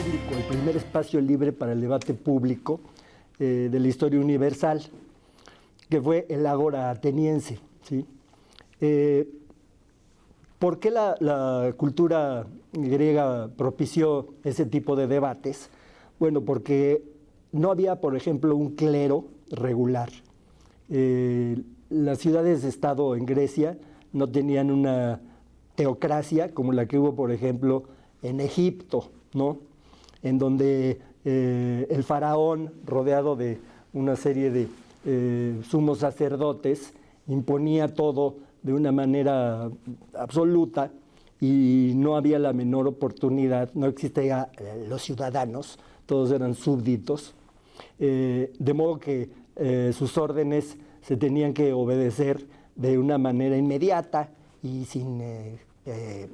público, el primer espacio libre para el debate público de la historia universal, que fue el Ágora ateniense, ¿sí? ¿Por qué la cultura griega propició ese tipo de debates? Bueno, porque no había, por ejemplo, un clero regular. Las ciudades-estado en Grecia no tenían una teocracia como la que hubo, por ejemplo, en Egipto, ¿no? En donde el faraón, rodeado de una serie de sumos sacerdotes, imponía todo de una manera absoluta y no había la menor oportunidad, no existían los ciudadanos, todos eran súbditos, de modo que sus órdenes se tenían que obedecer de una manera inmediata y sin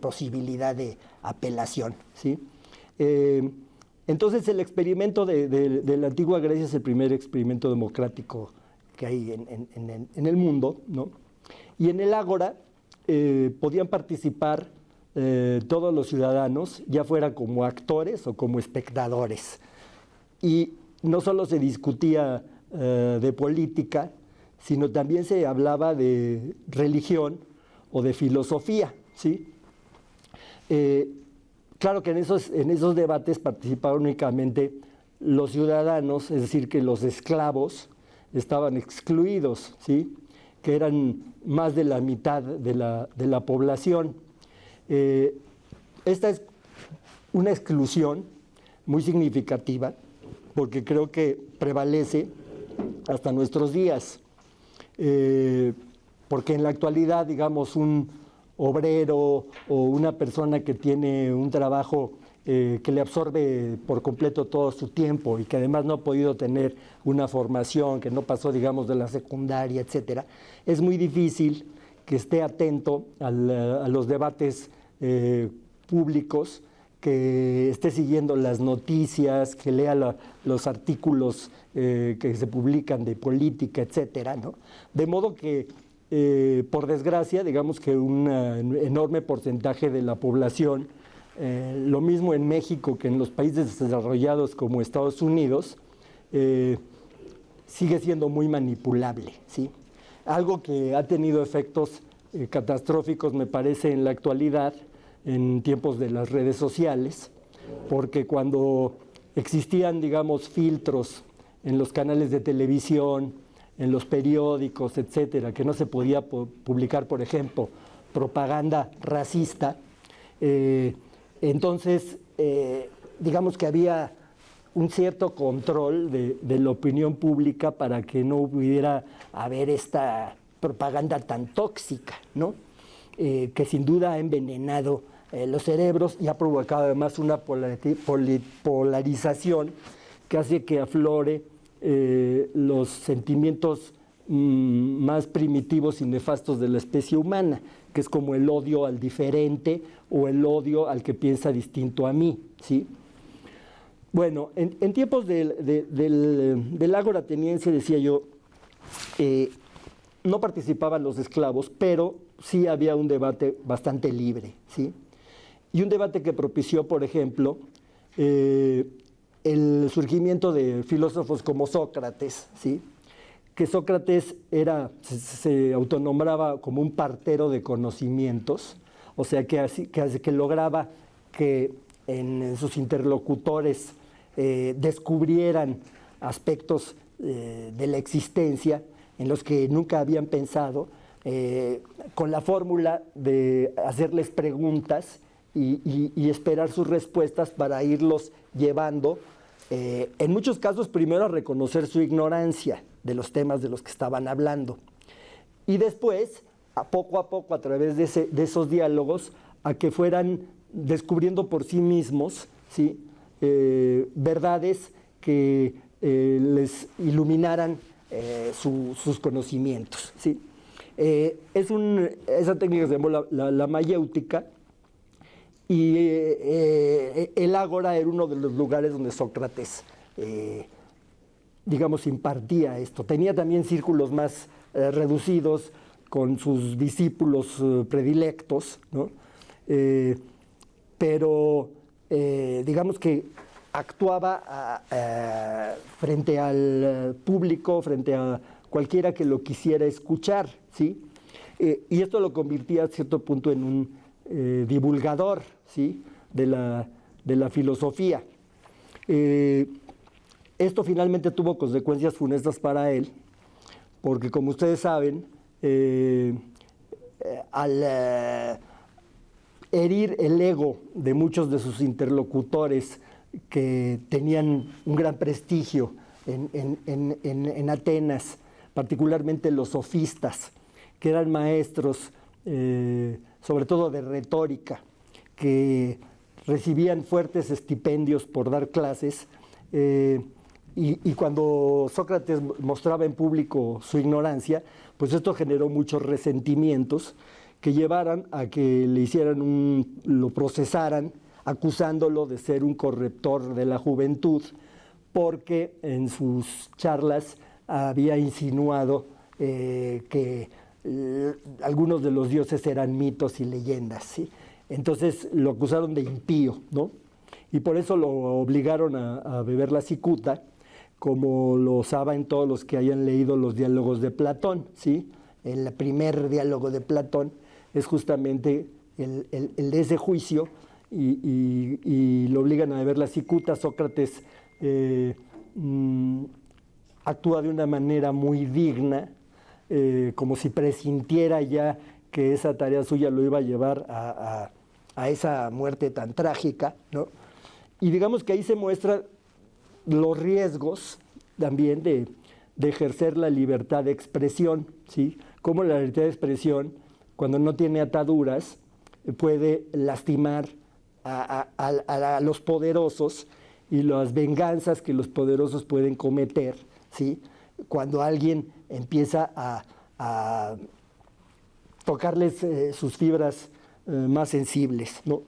posibilidad de apelación, ¿sí? Entonces el experimento de la antigua Grecia es el primer experimento democrático que hay en el mundo, ¿no? Y en el Ágora podían participar todos los ciudadanos, ya fuera como actores o como espectadores. Y no solo se discutía de política, sino también se hablaba de religión o de filosofía, ¿sí? Claro que en esos debates participaron únicamente los ciudadanos, es decir, que los esclavos estaban excluidos, ¿sí? Que eran más de la mitad de la población. Esta es una exclusión muy significativa, porque creo que prevalece hasta nuestros días, porque en la actualidad, digamos, un obrero o una persona que tiene un trabajo que le absorbe por completo todo su tiempo y que además no ha podido tener una formación, que no pasó, digamos, de la secundaria, etcétera, es muy difícil que esté atento a los debates públicos, que esté siguiendo las noticias, que lea los artículos que se publican de política, etcétera, ¿no? De modo que, por desgracia, digamos que un enorme porcentaje de la población, lo mismo en México que en los países desarrollados como Estados Unidos, sigue siendo muy manipulable, ¿sí? Algo que ha tenido efectos catastróficos, me parece, en la actualidad, en tiempos de las redes sociales, porque cuando existían, digamos, filtros en los canales de televisión, en los periódicos, etcétera, que no se podía publicar, por ejemplo, propaganda racista, entonces, digamos que había un cierto control de la opinión pública para que no pudiera haber esta propaganda tan tóxica, ¿no? Que sin duda ha envenenado los cerebros y ha provocado además una polarización que hace que aflore los sentimientos más primitivos y nefastos de la especie humana, que es como el odio al diferente o el odio al que piensa distinto a mí, ¿sí? Bueno, en tiempos del Ágora ateniense, decía yo, no participaban los esclavos, pero sí había un debate bastante libre, ¿sí? Y un debate que propició, por ejemplo, el surgimiento de filósofos como Sócrates, ¿sí? Que Sócrates se autonombraba como un partero de conocimientos, o sea, que lograba que en sus interlocutores descubrieran aspectos de la existencia en los que nunca habían pensado, con la fórmula de hacerles preguntas y esperar sus respuestas para irlos llevando, en muchos casos, primero a reconocer su ignorancia de los temas de los que estaban hablando, y después, a poco, a través de esos diálogos, a que fueran descubriendo por sí mismos, ¿sí? Verdades que les iluminaran sus conocimientos, ¿sí? Esa técnica se llama la mayéutica, y el Ágora era uno de los lugares donde Sócrates, digamos, impartía esto. Tenía también círculos más reducidos con sus discípulos predilectos, ¿no? Pero digamos que actuaba frente al público, frente a cualquiera que lo quisiera escuchar, ¿sí? Y esto lo convertía a cierto punto en un divulgador, ¿sí? de la filosofía. Esto finalmente tuvo consecuencias funestas para él, porque como ustedes saben, al herir el ego de muchos de sus interlocutores que tenían un gran prestigio en Atenas, particularmente los sofistas, que eran maestros, sobre todo de retórica, que recibían fuertes estipendios por dar clases, y cuando Sócrates mostraba en público su ignorancia, pues esto generó muchos resentimientos que llevaran a que le hicieran lo procesaran, acusándolo de ser un corruptor de la juventud, porque en sus charlas había insinuado que algunos de los dioses eran mitos y leyendas, ¿sí? Entonces lo acusaron de impío, ¿no? Y por eso lo obligaron a beber la cicuta, como lo saben todos los que hayan leído los diálogos de Platón, ¿sí? El primer diálogo de Platón es justamente el de ese juicio, y lo obligan a beber la cicuta. Sócrates actúa de una manera muy digna, como si presintiera ya que esa tarea suya lo iba a llevar a esa muerte tan trágica, ¿no? Y digamos que ahí se muestran los riesgos también de ejercer la libertad de expresión, ¿sí? Cómo la libertad de expresión, cuando no tiene ataduras, puede lastimar a los poderosos, y las venganzas que los poderosos pueden cometer, ¿sí? Cuando alguien empieza a tocarles sus fibras más sensibles, ¿no?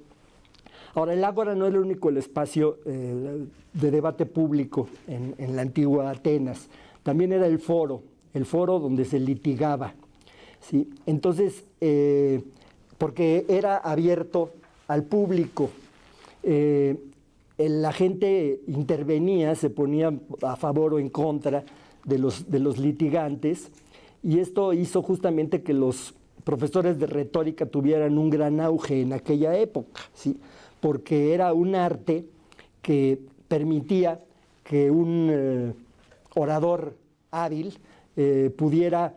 Ahora, el ágora no era el único espacio de debate público en la antigua Atenas. También era el foro donde se litigaba, ¿sí? Entonces, porque era abierto al público, la gente intervenía, se ponía a favor o en contra de los litigantes, y esto hizo justamente que los profesores de retórica tuvieran un gran auge en aquella época, ¿sí? Porque era un arte que permitía que un orador hábil pudiera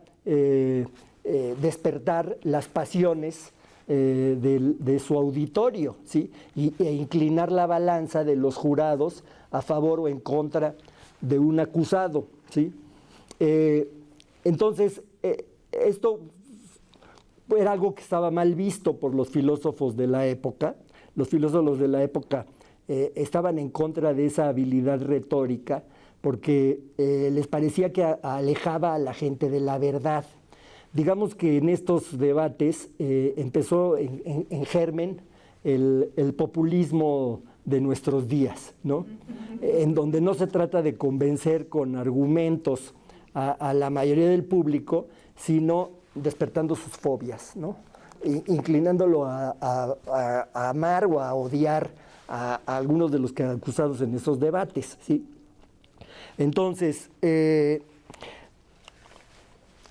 despertar las pasiones de su auditorio, ¿sí? E inclinar la balanza de los jurados a favor o en contra de un acusado, ¿sí? Entonces, esto era algo que estaba mal visto por los filósofos de la época. Los filósofos de la época estaban en contra de esa habilidad retórica, porque les parecía que alejaba a la gente de la verdad. Digamos que en estos debates empezó en germen el populismo de nuestros días, ¿no? En donde no se trata de convencer con argumentos a la mayoría del público, sino despertando sus fobias, ¿no? Inclinándolo a amar o a odiar a algunos de los que acusados en esos debates, ¿sí? Entonces,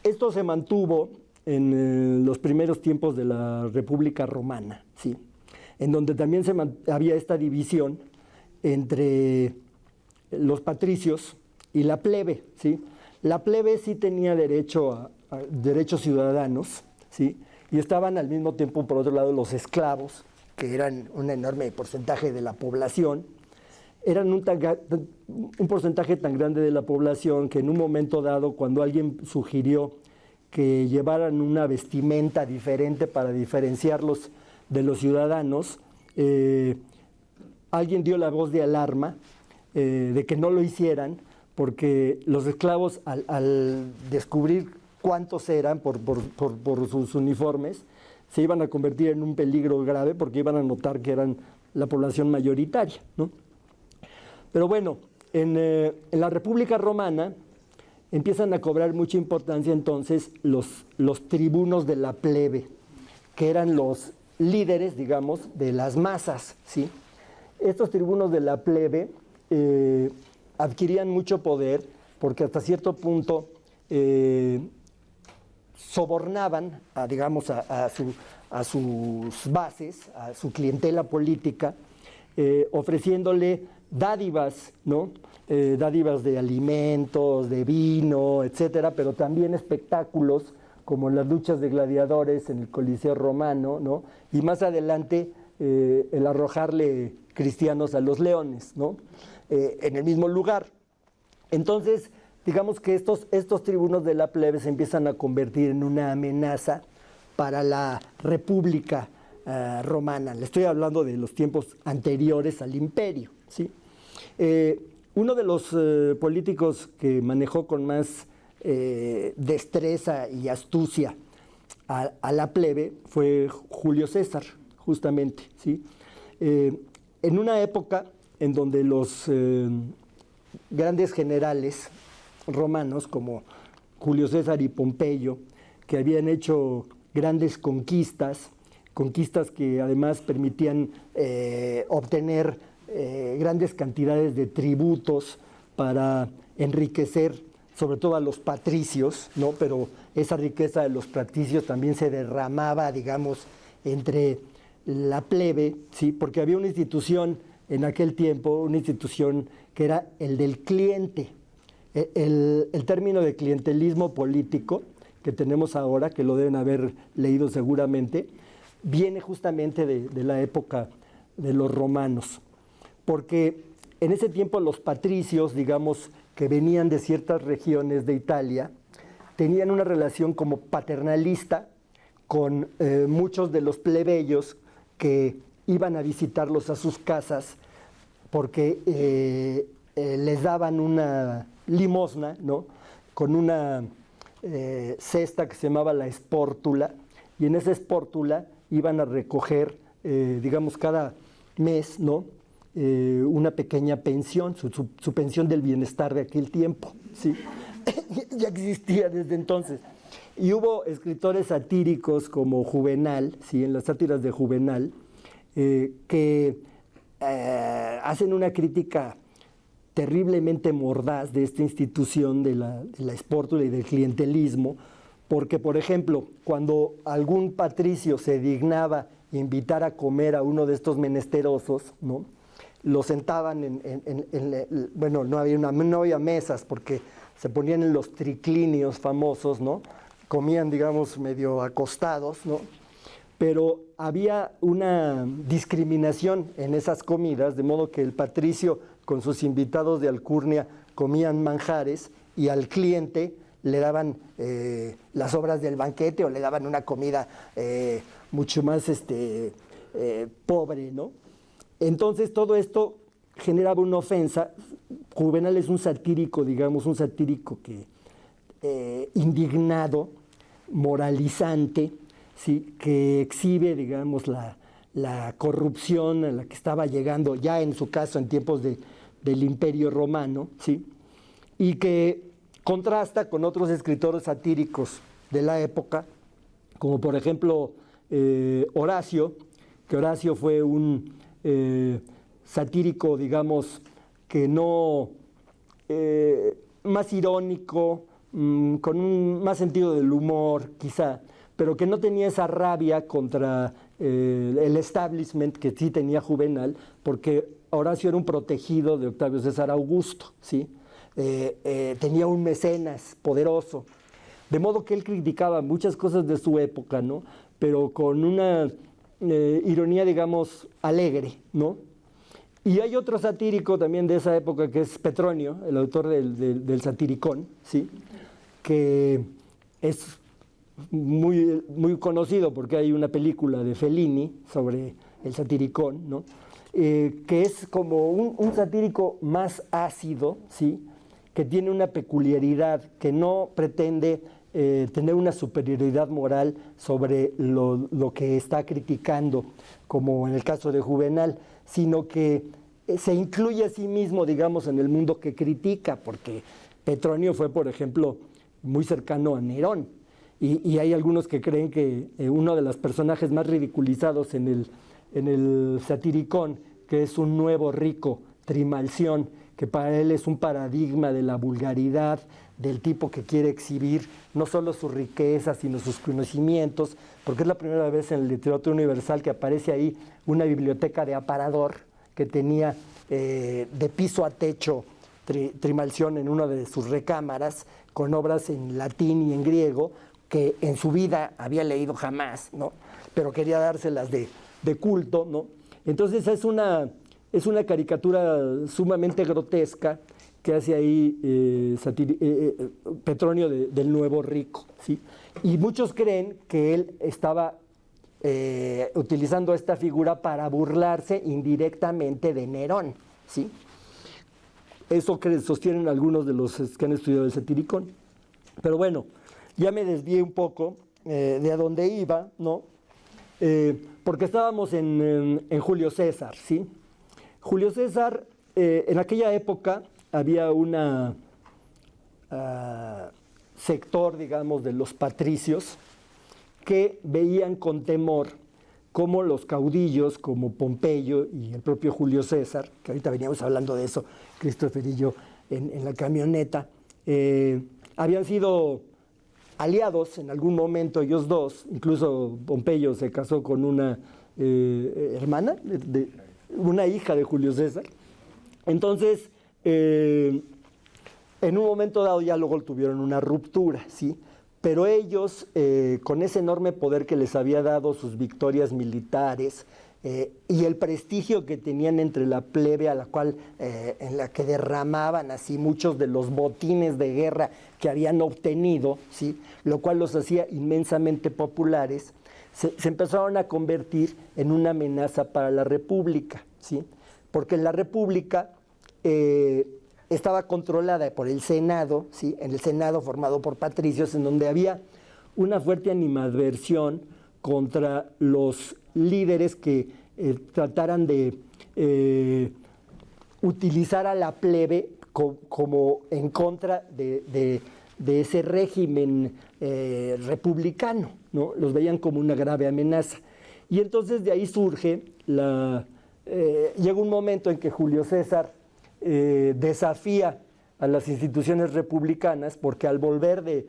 esto se mantuvo en los primeros tiempos de la República Romana, ¿sí? En donde también había esta división entre los patricios y la plebe, ¿sí? La plebe sí tenía derechos ciudadanos, ¿sí? Y estaban al mismo tiempo, por otro lado, los esclavos, que eran un enorme porcentaje de la población. Eran un porcentaje tan grande de la población que en un momento dado, cuando alguien sugirió que llevaran una vestimenta diferente para diferenciarlos de los ciudadanos, alguien dio la voz de alarma de que no lo hicieran, porque los esclavos, al descubrir cuántos eran por sus uniformes, se iban a convertir en un peligro grave, porque iban a notar que eran la población mayoritaria, ¿no? Pero bueno, en la República Romana empiezan a cobrar mucha importancia entonces los tribunos de la plebe, que eran los líderes, digamos, de las masas, ¿sí? Estos tribunos de la plebe adquirían mucho poder porque hasta cierto punto sobornaban digamos, a sus bases, a su clientela política, ofreciéndole dádivas, ¿no? Dádivas de alimentos, de vino, etcétera, pero también espectáculos como las luchas de gladiadores en el Coliseo Romano, ¿no? Y más adelante el arrojarle cristianos a los leones, ¿no? En el mismo lugar. Entonces, digamos que estos tribunos de la plebe se empiezan a convertir en una amenaza para la República romana. Le estoy hablando de los tiempos anteriores al imperio, ¿sí? Uno de los políticos que manejó con más destreza y astucia a la plebe fue Julio César, justamente, ¿sí? En una época en donde los grandes generales romanos como Julio César y Pompeyo, que habían hecho grandes conquistas que además permitían obtener grandes cantidades de tributos para enriquecer sobre todo a los patricios, ¿no? Pero esa riqueza de los patricios también se derramaba, digamos, entre la plebe, ¿sí? Porque había una institución en aquel tiempo, una institución que era el del cliente. El término de clientelismo político que tenemos ahora, que lo deben haber leído seguramente, viene justamente de la época de los romanos. Porque en ese tiempo los patricios, digamos, que venían de ciertas regiones de Italia, tenían una relación como paternalista con muchos de los plebeyos que iban a visitarlos a sus casas porque les daban una limosna, ¿no? Con una cesta que se llamaba la espórtula, y en esa espórtula iban a recoger, digamos, cada mes, ¿no? Una pequeña pensión, su pensión del bienestar de aquel tiempo, ¿sí? Ya existía desde entonces. Y hubo escritores satíricos como Juvenal, ¿sí? En las sátiras de Juvenal, que hacen una crítica terriblemente mordaz de esta institución de la espórtula y del clientelismo, porque, por ejemplo, cuando algún patricio se dignaba invitar a comer a uno de estos menesterosos, ¿no? Lo sentaban bueno, no había mesas porque se ponían en los triclinios famosos, ¿no? Comían, digamos, medio acostados, ¿no? Pero había una discriminación en esas comidas, de modo que el patricio con sus invitados de alcurnia comían manjares y al cliente le daban las sobras del banquete o le daban una comida mucho más pobre, ¿no? Entonces todo esto generaba una ofensa. Juvenal es un satírico, digamos, un satírico que indignado, moralizante, ¿sí? Que exhibe, digamos, la corrupción a la que estaba llegando ya en su caso en tiempos del Imperio Romano, ¿sí? Y que contrasta con otros escritores satíricos de la época, como por ejemplo Horacio, que Horacio fue un satírico, digamos, que no, más irónico, con más sentido del humor, quizá, pero que no tenía esa rabia contra el establishment que sí tenía Juvenal, porque Horacio era un protegido de Octavio César Augusto, ¿sí? Tenía un mecenas poderoso, de modo que él criticaba muchas cosas de su época, ¿no? Pero con una ironía, digamos, alegre, ¿no? Y hay otro satírico también de esa época que es Petronio, el autor del Satiricón, ¿sí? Que es muy, muy conocido porque hay una película de Fellini sobre el Satiricón, ¿no? Que es como un satírico más ácido, ¿sí? Que tiene una peculiaridad, que no pretende tener una superioridad moral sobre lo que está criticando, como en el caso de Juvenal, sino que se incluye a sí mismo, digamos, en el mundo que critica, porque Petronio fue, por ejemplo, muy cercano a Nerón, y hay algunos que creen que uno de los personajes más ridiculizados en el Satiricón, que es un nuevo rico Trimalción, que para él es un paradigma de la vulgaridad, del tipo que quiere exhibir no solo su riqueza, sino sus conocimientos, porque es la primera vez en la literatura universal que aparece ahí una biblioteca de aparador que tenía de piso a techo Trimalción en una de sus recámaras, con obras en latín y en griego, que en su vida había leído jamás, ¿no? Pero quería dárselas de culto, ¿no? Entonces es una caricatura sumamente grotesca que hace ahí Petronio del Nuevo Rico, ¿sí? Y muchos creen que él estaba utilizando esta figura para burlarse indirectamente de Nerón, ¿sí? Eso sostienen algunos de los que han estudiado el Satiricón. Pero bueno, ya me desvié un poco de a dónde iba, ¿no? Porque estábamos en Julio César, ¿sí? Julio César, en aquella época había una sector, digamos, de los patricios que veían con temor cómo los caudillos como Pompeyo y el propio Julio César, que ahorita veníamos hablando de eso, Christopher y yo, en la camioneta, habían sido aliados en algún momento ellos dos. Incluso Pompeyo se casó con una hermana, una hija de Julio César. Entonces, en un momento dado ya luego tuvieron una ruptura, ¿sí? Pero ellos, con ese enorme poder que les había dado sus victorias militares y el prestigio que tenían entre la plebe, en la que derramaban así muchos de los botines de guerra que habían obtenido, ¿sí? Lo cual los hacía inmensamente populares, se empezaron a convertir en una amenaza para la República, ¿sí? Porque la República estaba controlada por el Senado, ¿sí? En el Senado formado por patricios, en donde había una fuerte animadversión contra los líderes que trataran de utilizar a la plebe como en contra de ese régimen republicano, ¿no? Los veían como una grave amenaza. Y entonces de ahí surge llega un momento en que Julio César desafía a las instituciones republicanas, porque al volver de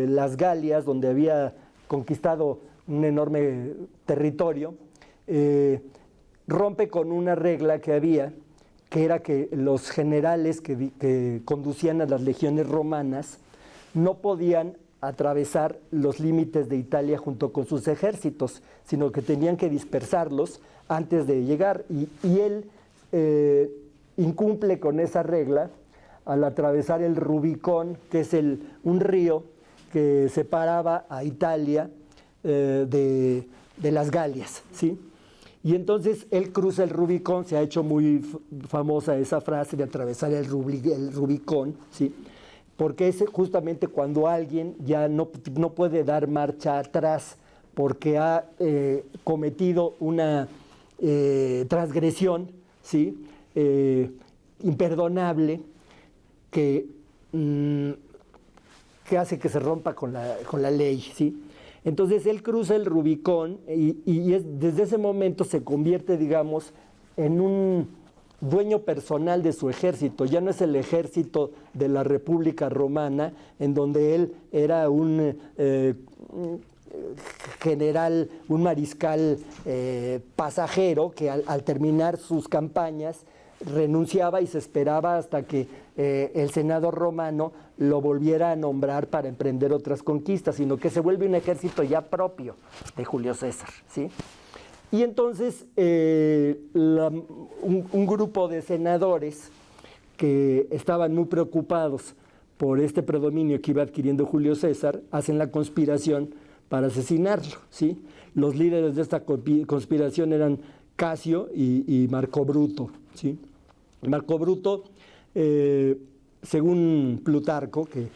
las Galias, donde había conquistado un enorme territorio, rompe con una regla que había, que era que los generales que conducían a las legiones romanas no podían atravesar los límites de Italia junto con sus ejércitos, sino que tenían que dispersarlos antes de llegar. Y él incumple con esa regla al atravesar el Rubicón, que es un río que separaba a Italia de las Galias, ¿sí? Y entonces él cruza el Rubicón, se ha hecho muy famosa esa frase de atravesar el Rubicón, ¿sí? Porque es justamente cuando alguien ya no puede dar marcha atrás porque ha cometido una transgresión, ¿sí? Imperdonable que hace que se rompa con la ley, ¿sí? Entonces él cruza el Rubicón y desde ese momento se convierte, digamos, en un dueño personal de su ejército. Ya no es el ejército de la República Romana, en donde él era un general, un mariscal pasajero que al terminar sus campañas renunciaba y se esperaba hasta que el Senado romano lo volviera a nombrar para emprender otras conquistas, sino que se vuelve un ejército ya propio de Julio César, ¿sí? Y entonces un grupo de senadores que estaban muy preocupados por este predominio que iba adquiriendo Julio César, hacen la conspiración para asesinarlo, ¿sí? Los líderes de esta conspiración eran Casio y Marco Bruto, ¿sí? Marco Bruto, según Plutarco, que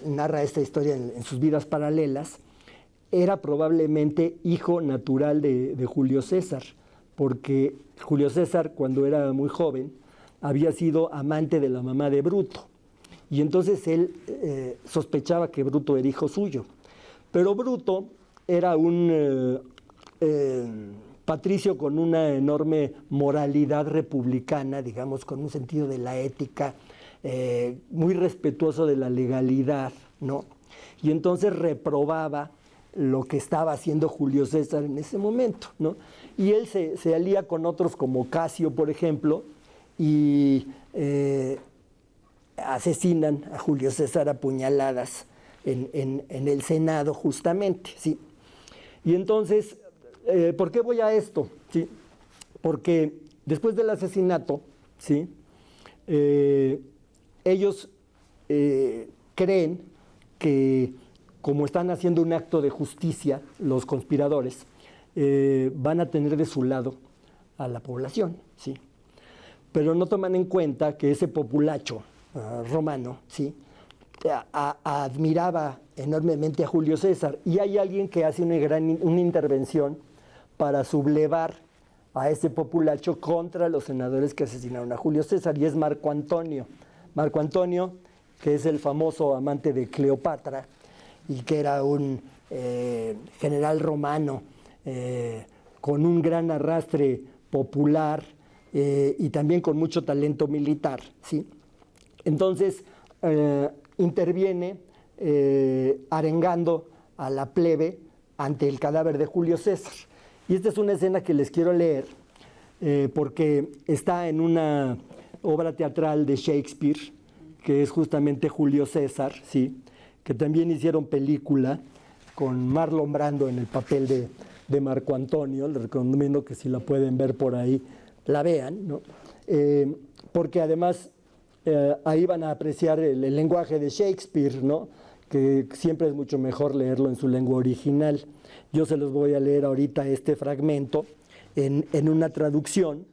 narra esta historia en sus vidas paralelas, era probablemente hijo natural de Julio César, porque Julio César, cuando era muy joven, había sido amante de la mamá de Bruto, y entonces él sospechaba que Bruto era hijo suyo. Pero Bruto era un patricio con una enorme moralidad republicana, digamos, con un sentido de la ética, muy respetuoso de la legalidad, ¿no? Y entonces reprobaba lo que estaba haciendo Julio César en ese momento, ¿no? Y él se alía con otros como Casio, por ejemplo, y asesinan a Julio César a puñaladas en el Senado, justamente, ¿sí? Y entonces, ¿por qué voy a esto? ¿Sí? Porque después del asesinato, ¿sí? Ellos creen que, como están haciendo un acto de justicia, los conspiradores, van a tener de su lado a la población, ¿sí? Pero no toman en cuenta que ese populacho romano, ¿sí? Admiraba enormemente a Julio César, y hay alguien que hace una intervención para sublevar a ese populacho contra los senadores que asesinaron a Julio César, y es Marco Antonio. Marco Antonio, que es el famoso amante de Cleopatra y que era un general romano con un gran arrastre popular y también con mucho talento militar, ¿sí? Entonces interviene arengando a la plebe ante el cadáver de Julio César. Y esta es una escena que les quiero leer porque está en una obra teatral de Shakespeare, que es justamente Julio César, ¿sí? Que también hicieron película con Marlon Brando en el papel de Marco Antonio. Les recomiendo que si la pueden ver por ahí, la vean, ¿no? Porque además ahí van a apreciar el lenguaje de Shakespeare, ¿no? Que siempre es mucho mejor leerlo en su lengua original. Yo se los voy a leer ahorita este fragmento en una traducción.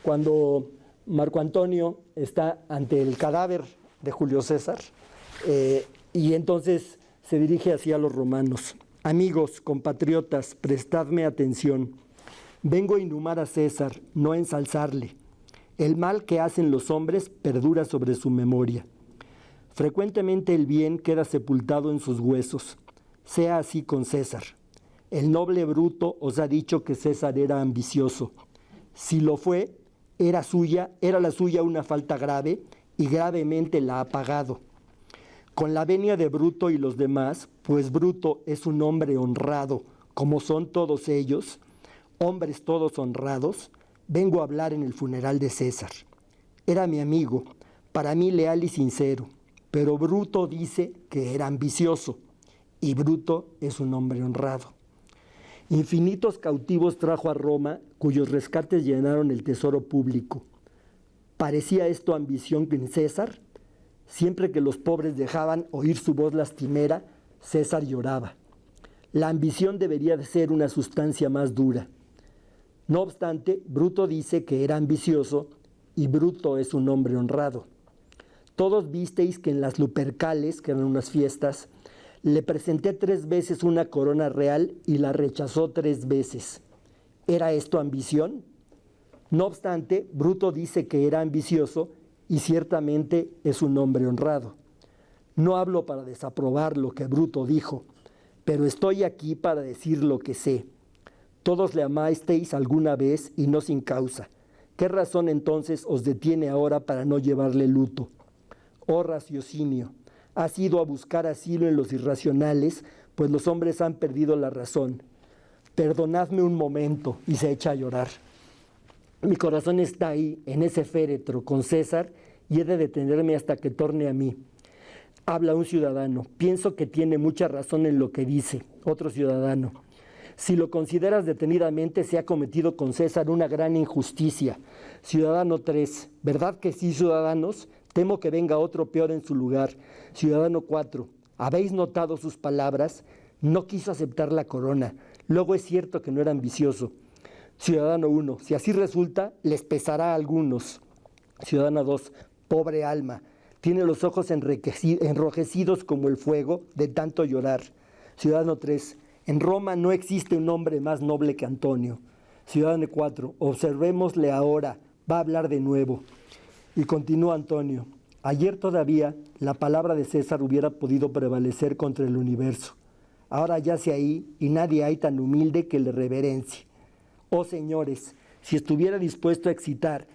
Cuando Marco Antonio está ante el cadáver de Julio César y entonces se dirige así a los romanos: amigos, compatriotas, prestadme atención. Vengo a inhumar a César, no a ensalzarle. El mal que hacen los hombres perdura sobre su memoria. Frecuentemente el bien queda sepultado en sus huesos. Sea así con César. El noble Bruto os ha dicho que César era ambicioso. Si lo fue, era la suya una falta grave, y gravemente la ha pagado. Con la venia de Bruto y los demás, pues Bruto es un hombre honrado, como son todos ellos, hombres todos honrados, vengo a hablar en el funeral de César. Era mi amigo, para mí leal y sincero, pero Bruto dice que era ambicioso, y Bruto es un hombre honrado. Infinitos cautivos trajo a Roma, cuyos rescates llenaron el tesoro público. ¿Parecía esto ambición en César? Siempre que los pobres dejaban oír su voz lastimera, César lloraba. La ambición debería de ser una sustancia más dura. No obstante, Bruto dice que era ambicioso, y Bruto es un hombre honrado. Todos visteis que en las Lupercales, que eran unas fiestas, le presenté 3 veces una corona real y la rechazó 3 veces. ¿Era esto ambición? No obstante, Bruto dice que era ambicioso y ciertamente es un hombre honrado. No hablo para desaprobar lo que Bruto dijo, pero estoy aquí para decir lo que sé. Todos le amasteis alguna vez y no sin causa. ¿Qué razón entonces os detiene ahora para no llevarle luto? Oh raciocinio, has ido a buscar asilo en los irracionales, pues los hombres han perdido la razón. Perdonadme un momento, y se echa a llorar. Mi corazón está ahí, en ese féretro, con César, y he de detenerme hasta que torne a mí. Habla un ciudadano. Pienso que tiene mucha razón en lo que dice. Otro ciudadano. Si lo consideras detenidamente, se ha cometido con César una gran injusticia. Ciudadano 3. ¿Verdad que sí, ciudadanos? Temo que venga otro peor en su lugar. Ciudadano 4. ¿Habéis notado sus palabras? No quiso aceptar la corona. Luego es cierto que no era ambicioso. Ciudadano 1. Si así resulta, les pesará a algunos. Ciudadano 2. Pobre alma. Tiene los ojos enrojecidos como el fuego de tanto llorar. Ciudadano 3. En Roma no existe un hombre más noble que Antonio. Ciudadano 4. Observémosle ahora. Va a hablar de nuevo. Y continúa Antonio. Ayer todavía la palabra de César hubiera podido prevalecer contra el universo. Ahora yace ahí y nadie hay tan humilde que le reverencie. Oh señores, si estuviera dispuesto a excitar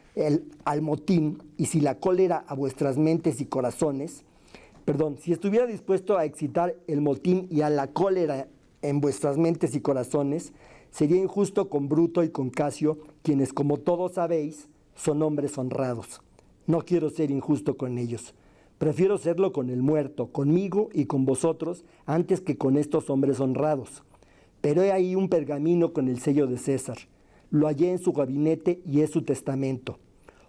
al motín y si la cólera a vuestras mentes y corazones, si estuviera dispuesto a excitar el motín y a la cólera en vuestras mentes y corazones, sería injusto con Bruto y con Casio, quienes, como todos sabéis, son hombres honrados. No quiero ser injusto con ellos. Prefiero serlo con el muerto, conmigo y con vosotros, antes que con estos hombres honrados. Pero he ahí un pergamino con el sello de César. Lo hallé en su gabinete y es su testamento.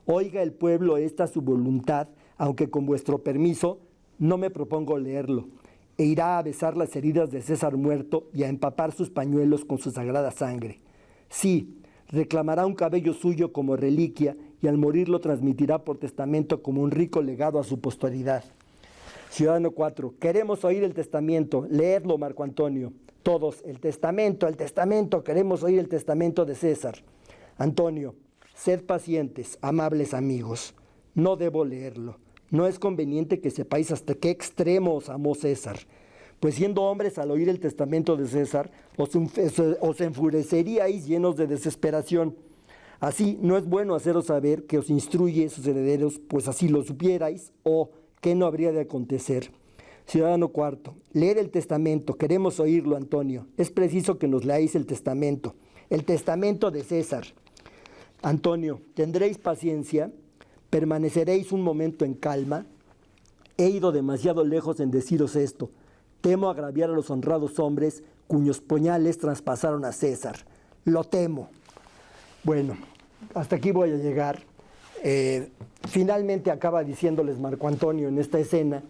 Oiga el pueblo esta su voluntad, aunque con vuestro permiso no me propongo leerlo. E irá a besar las heridas de César muerto y a empapar sus pañuelos con su sagrada sangre. Sí, reclamará un cabello suyo como reliquia y al morir lo transmitirá por testamento como un rico legado a su posteridad. Ciudadano 4, queremos oír el testamento, leedlo, Marco Antonio. Todos, el testamento, queremos oír el testamento de César. Antonio, sed pacientes, amables amigos, no debo leerlo. No es conveniente que sepáis hasta qué extremo os amó César, pues siendo hombres al oír el testamento de César, os enfureceríais llenos de desesperación. Así, no es bueno haceros saber que os instruye sus herederos, pues así lo supierais, o qué no habría de acontecer. Ciudadano cuarto, leer el testamento, queremos oírlo, Antonio. Es preciso que nos leáis el testamento de César. Antonio, tendréis paciencia, permaneceréis un momento en calma. He ido demasiado lejos en deciros esto. Temo agraviar a los honrados hombres cuyos puñales traspasaron a César. Lo temo. Bueno, hasta aquí voy a llegar. Finalmente acaba diciéndoles Marco Antonio en esta escena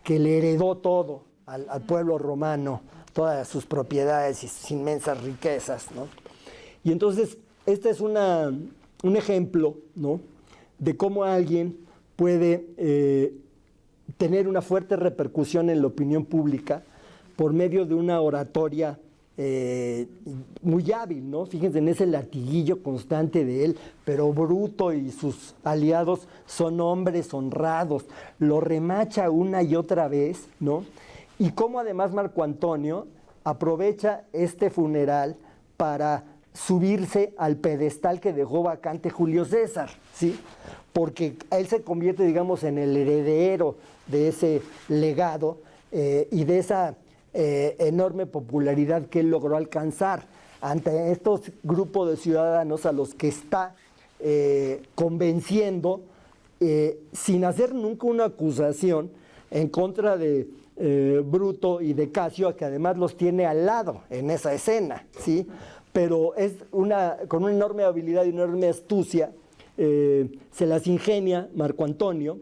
que le heredó todo al pueblo romano, todas sus propiedades y sus inmensas riquezas, ¿no? Y entonces, este es un ejemplo, ¿no?, de cómo alguien puede tener una fuerte repercusión en la opinión pública por medio de una oratoria muy hábil, ¿no? Fíjense en ese latiguillo constante de él, pero Bruto y sus aliados son hombres honrados, lo remacha una y otra vez, ¿no? Y cómo además Marco Antonio aprovecha este funeral para subirse al pedestal que dejó vacante Julio César, ¿sí? Porque él se convierte, digamos, en el heredero de ese legado y de esa enorme popularidad que él logró alcanzar ante estos grupos de ciudadanos a los que está convenciendo sin hacer nunca una acusación en contra de Bruto y de Casio, que además los tiene al lado en esa escena, ¿sí? Pero es con una enorme habilidad y una enorme astucia, se las ingenia Marco Antonio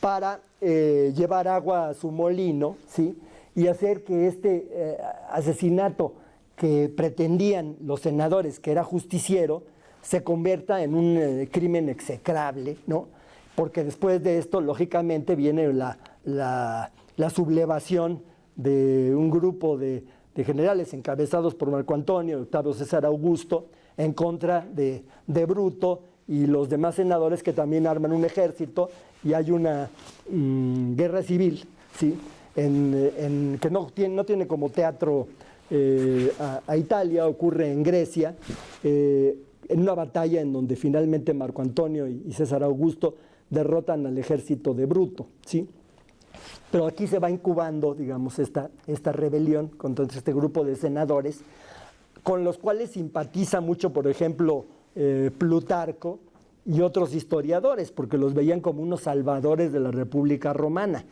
para llevar agua a su molino, ¿sí?, y hacer que este asesinato que pretendían los senadores, que era justiciero, se convierta en un crimen execrable, ¿no? Porque después de esto, lógicamente, viene la sublevación de un grupo de generales encabezados por Marco Antonio, Octavio César Augusto, en contra de Bruto y los demás senadores, que también arman un ejército, y hay una guerra civil, ¿sí?, que no tiene como teatro a Italia, ocurre en Grecia, en una batalla en donde finalmente Marco Antonio y César Augusto derrotan al ejército de Bruto, ¿sí? Pero aquí se va incubando, digamos, esta rebelión contra este grupo de senadores, con los cuales simpatiza mucho, por ejemplo, Plutarco y otros historiadores, porque los veían como unos salvadores de la República Romana.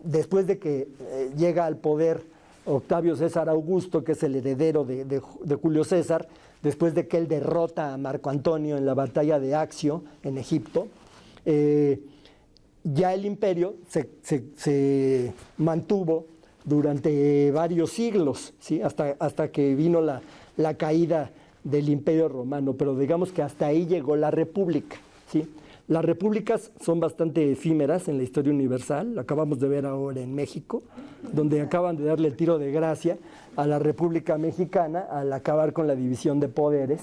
Después de que llega al poder Octavio César Augusto, que es el heredero de Julio César, después de que él derrota a Marco Antonio en la batalla de Accio, en Egipto, ya el imperio se mantuvo durante varios siglos, ¿sí?, hasta que vino la caída del Imperio Romano, pero digamos que hasta ahí llegó la República, ¿sí? Las repúblicas son bastante efímeras en la historia universal, lo acabamos de ver ahora en México, donde acaban de darle el tiro de gracia a la República Mexicana al acabar con la división de poderes,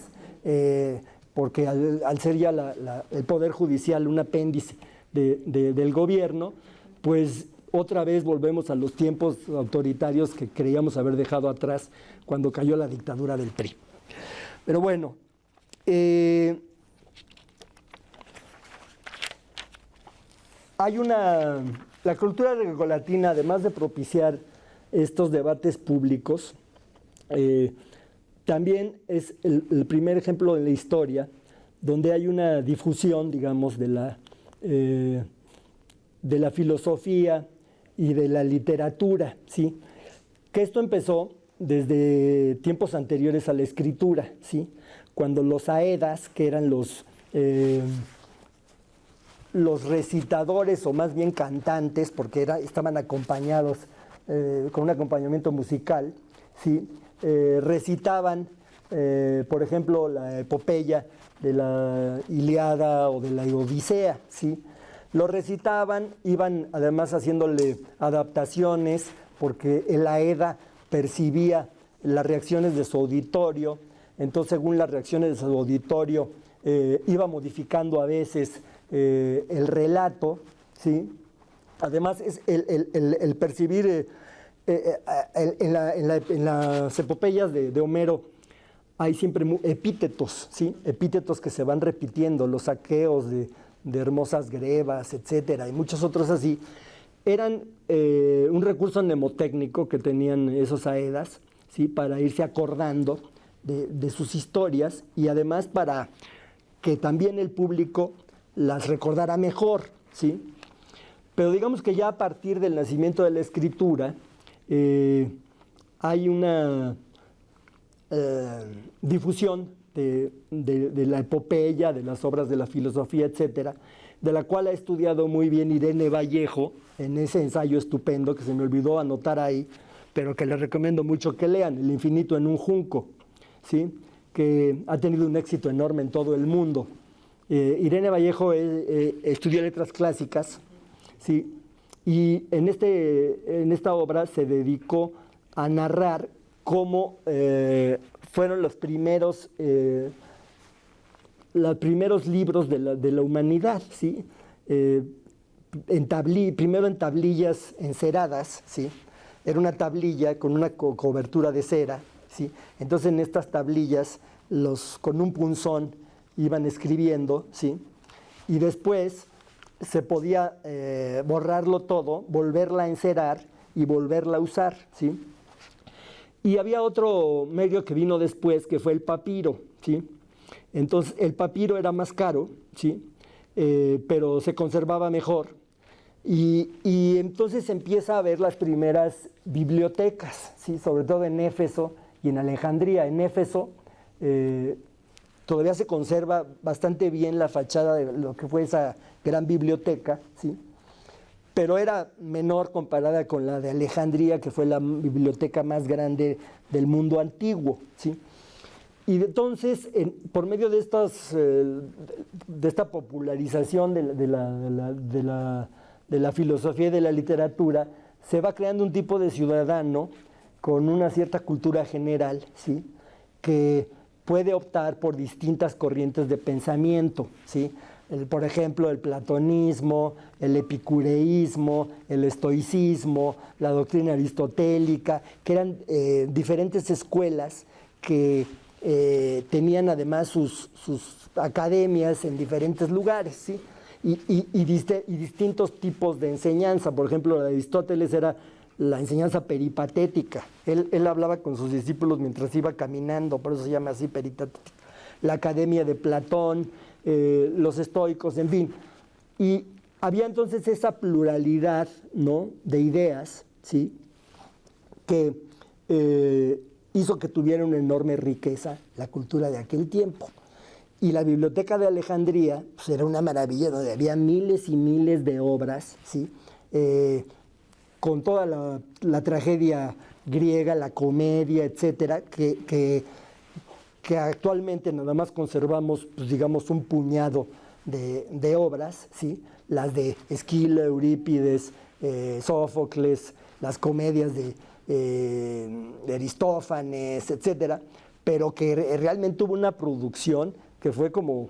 porque al ser ya el Poder Judicial un apéndice del gobierno, pues otra vez volvemos a los tiempos autoritarios que creíamos haber dejado atrás cuando cayó la dictadura del PRI. Pero bueno, la cultura grecolatina, además de propiciar estos debates públicos, también es el primer ejemplo en la historia donde hay una difusión, digamos, de la filosofía y de la literatura, ¿sí? Que esto empezó desde tiempos anteriores a la escritura, ¿sí? Cuando los aedas, que eran los recitadores, o más bien cantantes, porque estaban acompañados con un acompañamiento musical, ¿sí? Recitaban, por ejemplo, la epopeya de la Ilíada o de la Odisea, ¿sí? Lo recitaban, iban además haciéndole adaptaciones, porque el aeda percibía las reacciones de su auditorio, entonces según las reacciones de su auditorio iba modificando a veces el relato, ¿sí? Además es el percibir en las epopeyas de Homero hay siempre epítetos, ¿sí? Epítetos que se van repitiendo, los aqueos de hermosas grebas, etcétera, y muchos otros así. Eran un recurso mnemotécnico que tenían esos aedas, ¿sí? Para irse acordando de sus historias, y además para que también el público las recordara mejor, ¿sí? Pero digamos que ya a partir del nacimiento de la escritura hay una difusión de la epopeya, de las obras de la filosofía, etcétera, de la cual ha estudiado muy bien Irene Vallejo en ese ensayo estupendo que se me olvidó anotar ahí, pero que les recomiendo mucho que lean, El infinito en un junco, ¿sí? Que ha tenido un éxito enorme en todo el mundo. Irene Vallejo estudió letras clásicas, ¿sí? Y en esta obra se dedicó a narrar cómo fueron los primeros libros de la humanidad, ¿sí? Primero en tablillas enceradas, ¿sí? Era una tablilla con una cobertura de cera, ¿sí? Entonces en estas tablillas con un punzón iban escribiendo, ¿sí? Y después se podía borrarlo todo, volverla a encerar y volverla a usar, ¿sí? Y había otro medio que vino después, que fue el papiro, ¿sí? Entonces el papiro era más caro, ¿sí? Pero se conservaba mejor. Y entonces empieza a haber las primeras bibliotecas, ¿sí? Sobre todo en Éfeso y en Alejandría. En Éfeso todavía se conserva bastante bien la fachada de lo que fue esa gran biblioteca, ¿sí? Pero era menor comparada con la de Alejandría, que fue la biblioteca más grande del mundo antiguo, ¿sí? Y entonces, por medio de esta popularización de la filosofía y de la literatura, se va creando un tipo de ciudadano con una cierta cultura general, ¿sí? Que puede optar por distintas corrientes de pensamiento, ¿sí? Por ejemplo, el platonismo, el epicureísmo, el estoicismo, la doctrina aristotélica, que eran diferentes escuelas que tenían además sus academias en diferentes lugares, ¿sí? Y distintos tipos de enseñanza. Por ejemplo, la de Aristóteles era la enseñanza peripatética. Él hablaba con sus discípulos mientras iba caminando, por eso se llama así peripatética. La academia de Platón, los estoicos, en fin. Y había entonces esa pluralidad, ¿no?, de ideas, ¿sí?, que hizo que tuviera una enorme riqueza la cultura de aquel tiempo. Y la biblioteca de Alejandría pues, era una maravilla, donde había miles y miles de obras, ¿sí?, con toda la tragedia griega, la comedia, etcétera, que actualmente nada más conservamos, pues, digamos, un puñado de obras, ¿sí? Las de Esquilo, Eurípides, Sófocles, las comedias de Aristófanes, etcétera, pero que realmente hubo una producción que fue como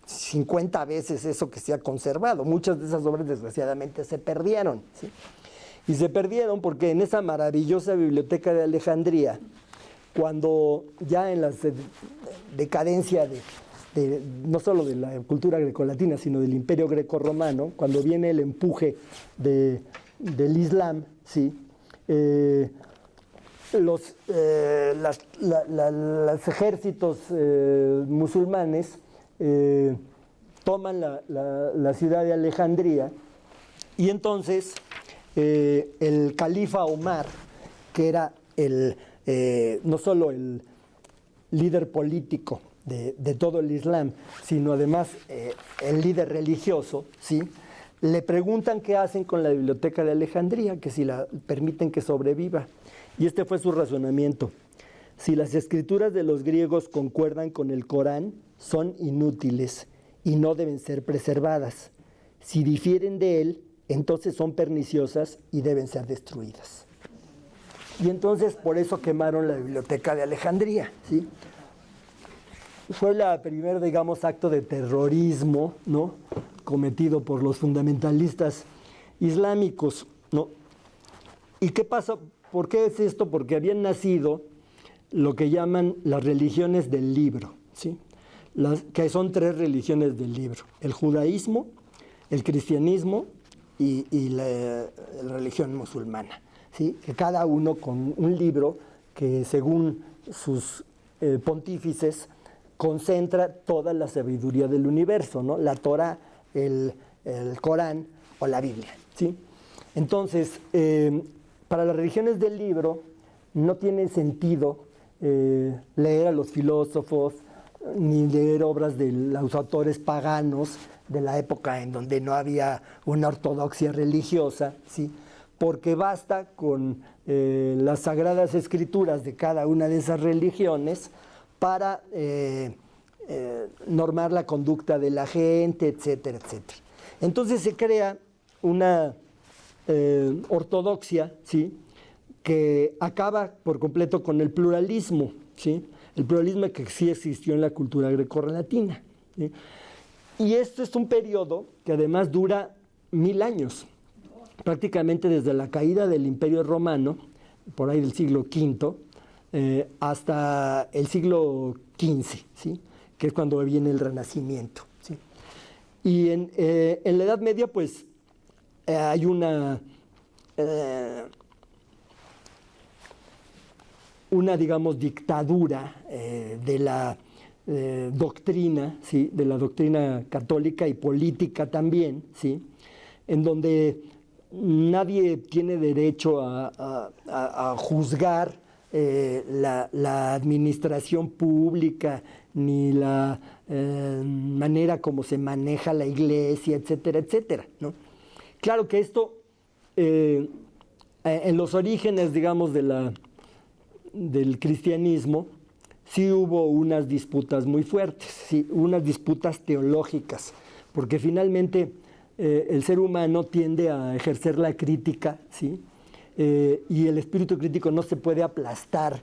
50 veces eso que se ha conservado. Muchas de esas obras, desgraciadamente, se perdieron, ¿sí? Y se perdieron porque en esa maravillosa biblioteca de Alejandría, cuando ya en la decadencia no solo de la cultura grecolatina, sino del imperio grecorromano, cuando viene el empuje del Islam, ¿sí? Los ejércitos musulmanes toman la ciudad de Alejandría, y entonces el califa Omar, que era no solo el líder político de todo el Islam, sino además el líder religioso, ¿sí? Le preguntan qué hacen con la biblioteca de Alejandría, que si la permiten que sobreviva. Y este fue su razonamiento. Si las escrituras de los griegos concuerdan con el Corán, son inútiles y no deben ser preservadas. Si difieren de él, entonces son perniciosas y deben ser destruidas. Y entonces por eso quemaron la biblioteca de Alejandría, ¿sí? Fue el primer, digamos, acto de terrorismo, ¿no?, cometido por los fundamentalistas islámicos, ¿no? ¿Y qué pasa? ¿Por qué es esto? Porque habían nacido lo que llaman las religiones del libro, ¿sí? Que son 3 religiones del libro: el judaísmo, el cristianismo y la religión musulmana, ¿sí? Que cada uno con un libro que, según sus pontífices, concentra toda la sabiduría del universo, ¿no? La Torá, el Corán o la Biblia, ¿sí? Entonces, para las religiones del libro no tiene sentido leer a los filósofos ni leer obras de los autores paganos de la época en donde no había una ortodoxia religiosa, ¿sí? Porque basta con las sagradas escrituras de cada una de esas religiones para normar la conducta de la gente, etcétera, etcétera. Entonces se crea una ortodoxia, ¿sí?, que acaba por completo con el pluralismo, ¿sí?, el pluralismo que sí existió en la cultura grecorrelatina, ¿sí? Y esto es un periodo que además dura 1000 años, prácticamente desde la caída del Imperio Romano, por ahí del siglo V, hasta el siglo XV, ¿sí?, que es cuando viene el Renacimiento, ¿sí? Y en la Edad Media, pues, hay una, digamos, dictadura de la doctrina, ¿sí?, de la doctrina católica y política también, ¿sí?, en donde nadie tiene derecho a juzgar la administración pública, ni la manera como se maneja la iglesia, etcétera, etcétera, ¿no? Claro que esto, en los orígenes, digamos, del cristianismo, sí hubo unas disputas muy fuertes, sí, unas disputas teológicas, porque finalmente el ser humano tiende a ejercer la crítica, ¿sí? Y el espíritu crítico no se puede aplastar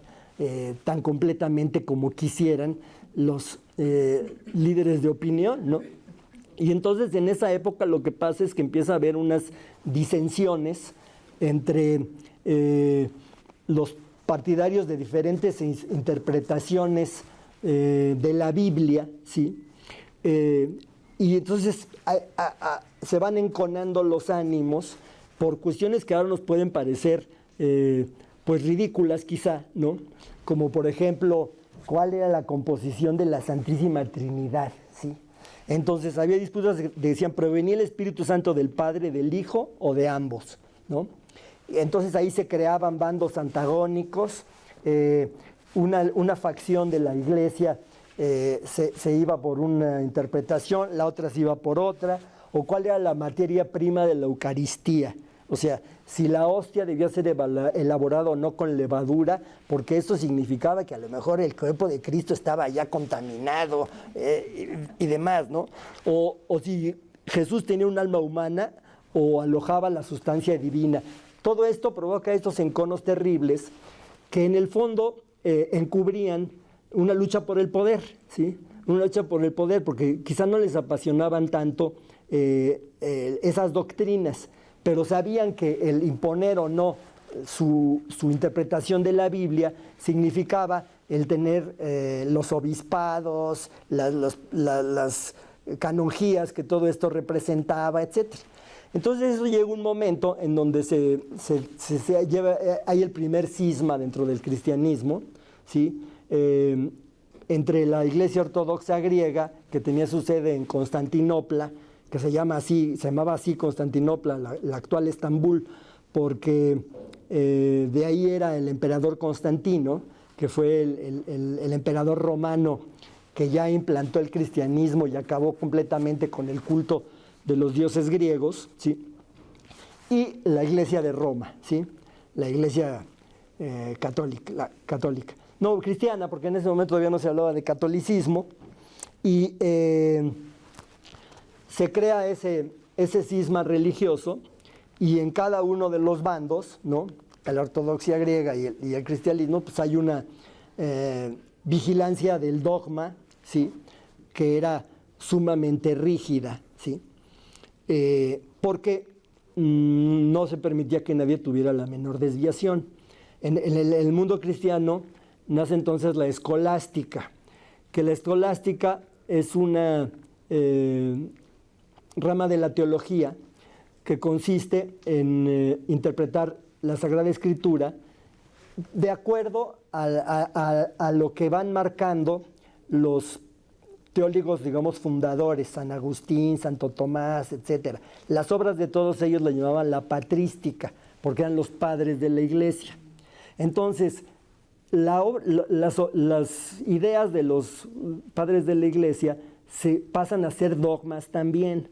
tan completamente como quisieran los líderes de opinión, ¿no? Y entonces en esa época lo que pasa es que empieza a haber unas disensiones entre los partidarios de diferentes interpretaciones de la Biblia, ¿sí? Y entonces se van enconando los ánimos por cuestiones que ahora nos pueden parecer pues ridículas quizá, ¿no? Como por ejemplo, ¿cuál era la composición de la Santísima Trinidad? ¿Sí? Entonces había disputas que decían, ¿provenía el Espíritu Santo del Padre, del Hijo o de ambos?, ¿no? Entonces ahí se creaban bandos antagónicos, una facción de la iglesia se iba por una interpretación, la otra se iba por otra, o cuál era la materia prima de la Eucaristía. O sea, si la hostia debía ser elaborada o no con levadura, porque eso significaba que a lo mejor el cuerpo de Cristo estaba ya contaminado y demás, ¿no? O si Jesús tenía un alma humana o alojaba la sustancia divina. Todo esto provoca estos enconos terribles que en el fondo encubrían una lucha por el poder, ¿sí? Una lucha por el poder, porque quizá no les apasionaban tanto esas doctrinas, pero sabían que el imponer o no su interpretación de la Biblia significaba el tener los obispados, las canonjías que todo esto representaba, etc. Entonces eso llega un momento en donde hay el primer cisma dentro del cristianismo, ¿sí? Entre la Iglesia Ortodoxa griega, que tenía su sede en Constantinopla, que se llamaba así Constantinopla, la actual Estambul, porque de ahí era el emperador Constantino, que fue el emperador romano que ya implantó el cristianismo y acabó completamente con el culto de los dioses griegos, ¿sí? Y la Iglesia de Roma, ¿sí? La Iglesia católica. No, cristiana, porque en ese momento todavía no se hablaba de catolicismo, y se crea ese cisma religioso, y en cada uno de los bandos, ¿no? La ortodoxia griega y el cristianismo, pues hay una vigilancia del dogma, ¿sí? Que era sumamente rígida, ¿sí? Porque no se permitía que nadie tuviera la menor desviación. En el mundo cristiano nace entonces la escolástica, que la escolástica es una rama de la teología que consiste en interpretar la Sagrada Escritura de acuerdo a lo que van marcando los teólogos, digamos, fundadores, San Agustín, Santo Tomás, etc. Las obras de todos ellos la llamaban la patrística, porque eran los padres de la Iglesia. Entonces, las ideas de los padres de la Iglesia se pasan a ser dogmas también.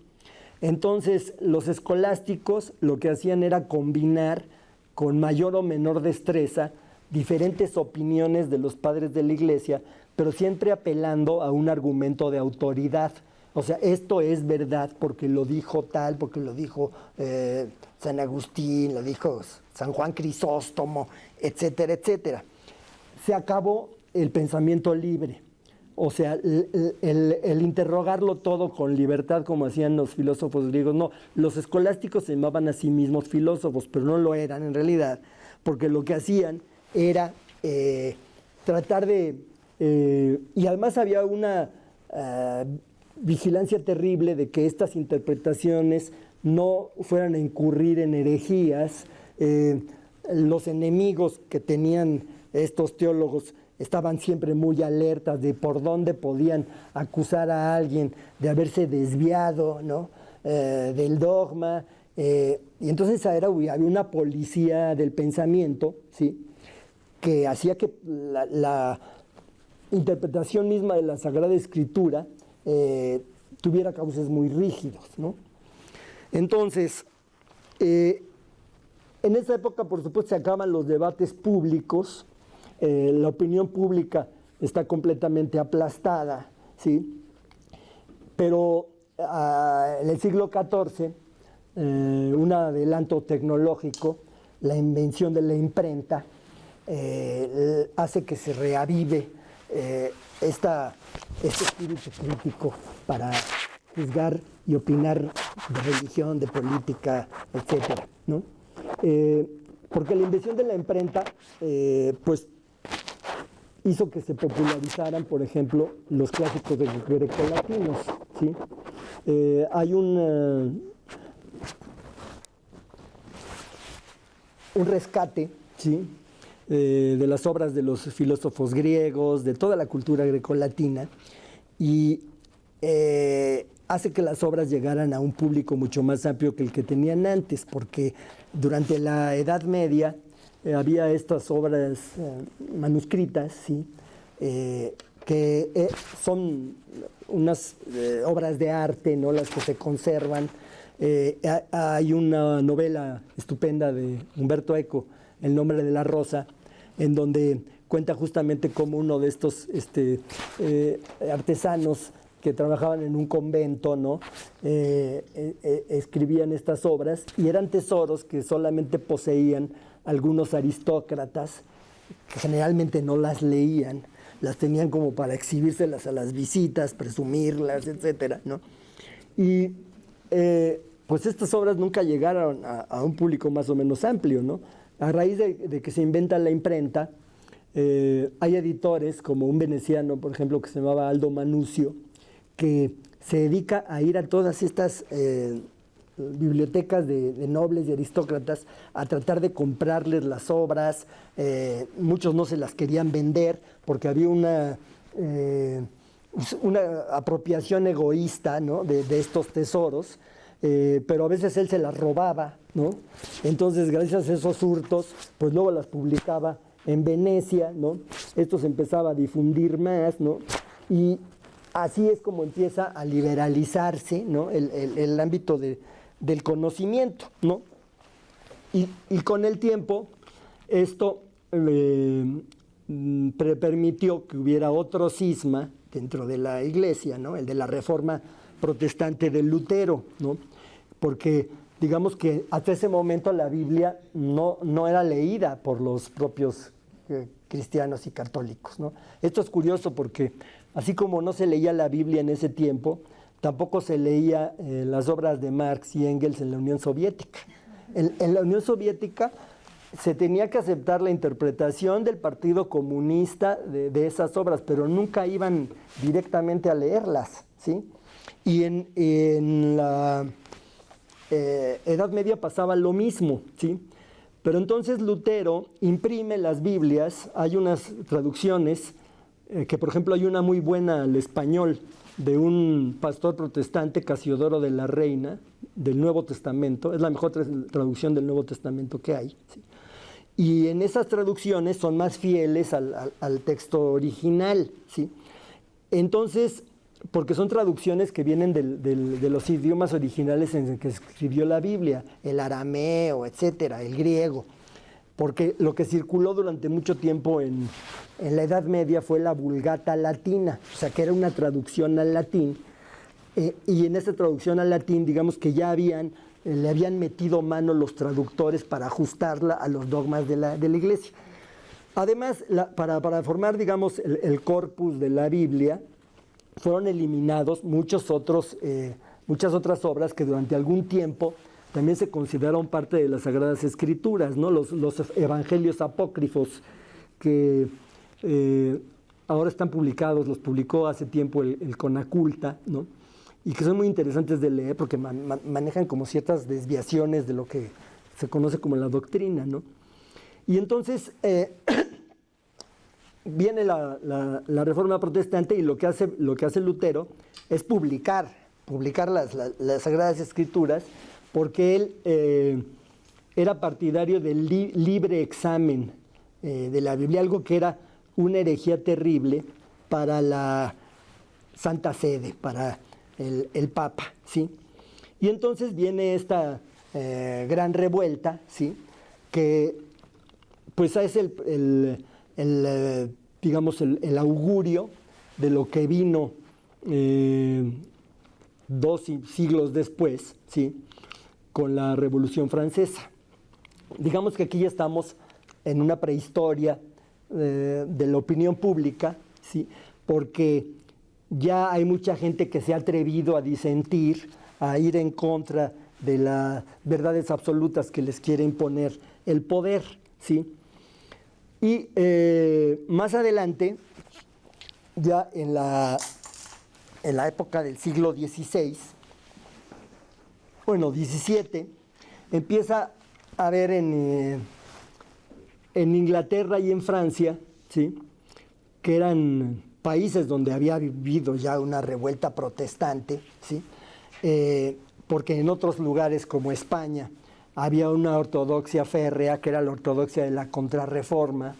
Entonces, los escolásticos lo que hacían era combinar con mayor o menor destreza diferentes opiniones de los padres de la Iglesia, pero siempre apelando a un argumento de autoridad. O sea, esto es verdad porque lo dijo tal, porque lo dijo San Agustín, lo dijo San Juan Crisóstomo, etcétera, etcétera. Se acabó el pensamiento libre. O sea, el interrogarlo todo con libertad, como hacían los filósofos griegos. No, los escolásticos se llamaban a sí mismos filósofos, pero no lo eran en realidad, porque lo que hacían era tratar de... y además había una vigilancia terrible de que estas interpretaciones no fueran a incurrir en herejías. Los enemigos que tenían estos teólogos estaban siempre muy alertas de por dónde podían acusar a alguien de haberse desviado, ¿no? Del dogma. Y entonces había una policía del pensamiento, ¿sí? Que hacía que la interpretación misma de la Sagrada Escritura tuviera cauces muy rígidos, ¿no? Entonces, en esa época, por supuesto, se acaban los debates públicos. La opinión pública está completamente aplastada, ¿sí? Pero en el siglo XIV, un adelanto tecnológico, la invención de la imprenta, hace que se reavive este espíritu crítico para juzgar y opinar de religión, de política, etcétera, ¿no? Porque la invención de la imprenta, pues, hizo que se popularizaran, por ejemplo, los clásicos grecolatinos, ¿sí? Hay un rescate, ¿sí? De las obras de los filósofos griegos, de toda la cultura grecolatina, y hace que las obras llegaran a un público mucho más amplio que el que tenían antes, porque durante la Edad Media había estas obras manuscritas, ¿sí? Que son unas obras de arte, ¿no? Las que se conservan. Hay una novela estupenda de Umberto Eco, El nombre de la rosa, en donde cuenta justamente cómo uno de estos artesanos que trabajaban en un convento, ¿no? Escribían estas obras y eran tesoros que solamente poseían algunos aristócratas, que generalmente no las leían, las tenían como para exhibírselas a las visitas, presumirlas, etcétera, ¿no? Y pues estas obras nunca llegaron a un público más o menos amplio, ¿no? A raíz de que se inventa la imprenta, hay editores como un veneciano, por ejemplo, que se llamaba Aldo Manuzio, que se dedica a ir a todas estas bibliotecas de nobles y aristócratas a tratar de comprarles las obras. Muchos no se las querían vender porque había una apropiación egoísta, ¿no?, de estos tesoros, pero a veces él se las robaba, ¿no? Entonces, gracias a esos hurtos, pues luego las publicaba en Venecia, ¿no? Esto se empezaba a difundir más, ¿no? Y así es como empieza a liberalizarse, ¿no?, el ámbito del conocimiento, ¿no? Y con el tiempo esto permitió que hubiera otro cisma dentro de la Iglesia, ¿no?, el de la Reforma Protestante de Lutero, ¿no? Porque digamos que hasta ese momento la Biblia no era leída por los propios cristianos y católicos, ¿no? Esto es curioso porque así como no se leía la Biblia en ese tiempo, tampoco se leía las obras de Marx y Engels en la Unión Soviética. En la Unión Soviética se tenía que aceptar la interpretación del Partido Comunista de esas obras, pero nunca iban directamente a leerlas, ¿sí? Y en la Edad Media pasaba lo mismo, ¿sí? Pero entonces Lutero imprime las Biblias. Hay unas traducciones, que por ejemplo hay una muy buena al español de un pastor protestante, Casiodoro de la Reina, del Nuevo Testamento. Es la mejor traducción del Nuevo Testamento que hay, ¿sí? Y en esas traducciones son más fieles al texto original, ¿sí? Entonces, porque son traducciones que vienen de los idiomas originales en que escribió la Biblia, el arameo, etcétera, el griego. Porque lo que circuló durante mucho tiempo en la Edad Media fue la Vulgata latina, o sea, que era una traducción al latín, y en esa traducción al latín, digamos que ya le habían metido mano los traductores para ajustarla a los dogmas de la Iglesia. Además, para formar, digamos, el corpus de la Biblia, fueron eliminados muchas otras obras que durante algún tiempo también se consideraron parte de las Sagradas Escrituras, ¿no? Los evangelios apócrifos que ahora están publicados, los publicó hace tiempo el Conaculta, ¿no? Y que son muy interesantes de leer porque manejan como ciertas desviaciones de lo que se conoce como la doctrina, ¿no? Y entonces viene la Reforma Protestante, y lo que hace Lutero es publicar las Sagradas Escrituras, porque él era partidario del libre examen de la Biblia, algo que era una herejía terrible para la Santa Sede, para el Papa, ¿sí? Y entonces viene esta gran revuelta, ¿sí?, que pues es digamos, el augurio de lo que vino 2 siglos después, ¿sí?, con la Revolución Francesa. Digamos que aquí ya estamos en una prehistoria de la opinión pública, ¿sí?, porque ya hay mucha gente que se ha atrevido a disentir, a ir en contra de las verdades absolutas que les quiere imponer el poder, ¿sí? Y más adelante, ya en la época del siglo XVI, bueno, XVII, empieza a haber en Inglaterra y en Francia, ¿sí?, que eran países donde había vivido ya una revuelta protestante, ¿sí?, porque en otros lugares como España había una ortodoxia férrea, que era la ortodoxia de la Contrarreforma,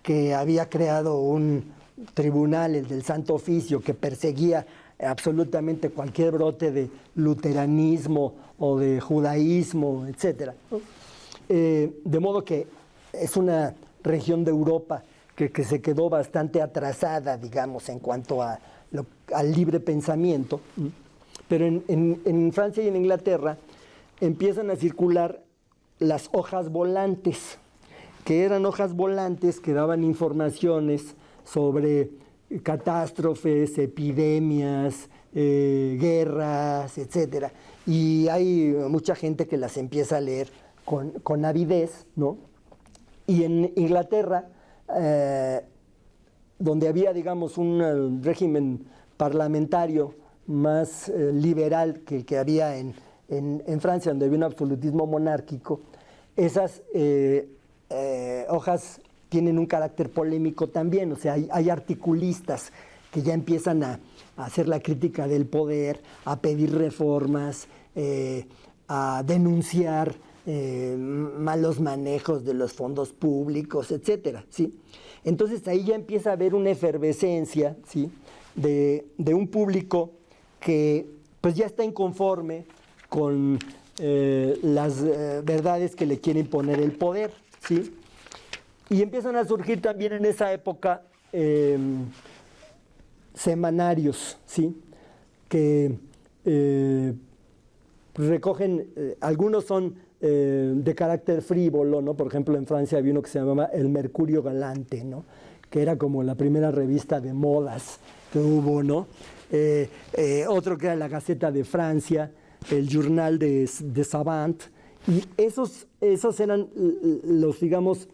que había creado un tribunal, el del Santo Oficio, que perseguía absolutamente cualquier brote de luteranismo o de judaísmo, etc. De modo que es una región de Europa que se quedó bastante atrasada, digamos, en cuanto al libre pensamiento. Pero en Francia y en Inglaterra empiezan a circular las hojas volantes, que eran hojas volantes que daban informaciones sobre catástrofes, epidemias, guerras, etc. Y hay mucha gente que las empieza a leer con avidez, ¿no?, Y en Inglaterra, donde había, digamos, un régimen parlamentario más liberal que el que había en Francia, donde había un absolutismo monárquico, esas hojas tienen un carácter polémico también, o sea, hay articulistas que ya empiezan a hacer la crítica del poder, a pedir reformas, a denunciar malos manejos de los fondos públicos, etcétera, ¿sí? Entonces ahí ya empieza a haber una efervescencia, ¿sí?, de un público que pues ya está inconforme con las verdades que le quiere imponer el poder, ¿sí? Y empiezan a surgir también en esa época semanarios, ¿sí?, que recogen, algunos son de carácter frívolo, ¿no? Por ejemplo, en Francia había uno que se llamaba El Mercurio Galante, ¿no?, que era como la primera revista de modas que hubo, ¿no? Otro que era la Gaceta de Francia, el Journal de Savant, y esos eran los, digamos,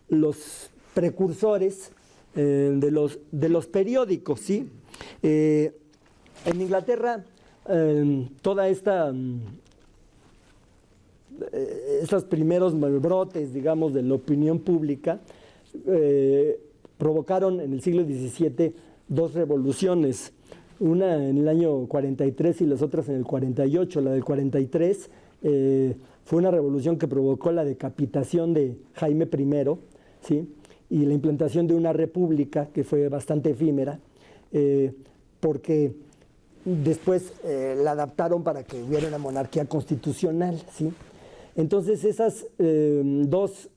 los precursores de los periódicos, ¿sí? En Inglaterra, toda estos primeros brotes, digamos, de la opinión pública provocaron en el siglo XVII dos revoluciones, una en el año 43 y las otras en el 48. La del 43 fue una revolución que provocó la decapitación de Jaime I, ¿sí?, y la implantación de una república que fue bastante efímera, porque después la adaptaron para que hubiera una monarquía constitucional, ¿sí? Entonces esas dos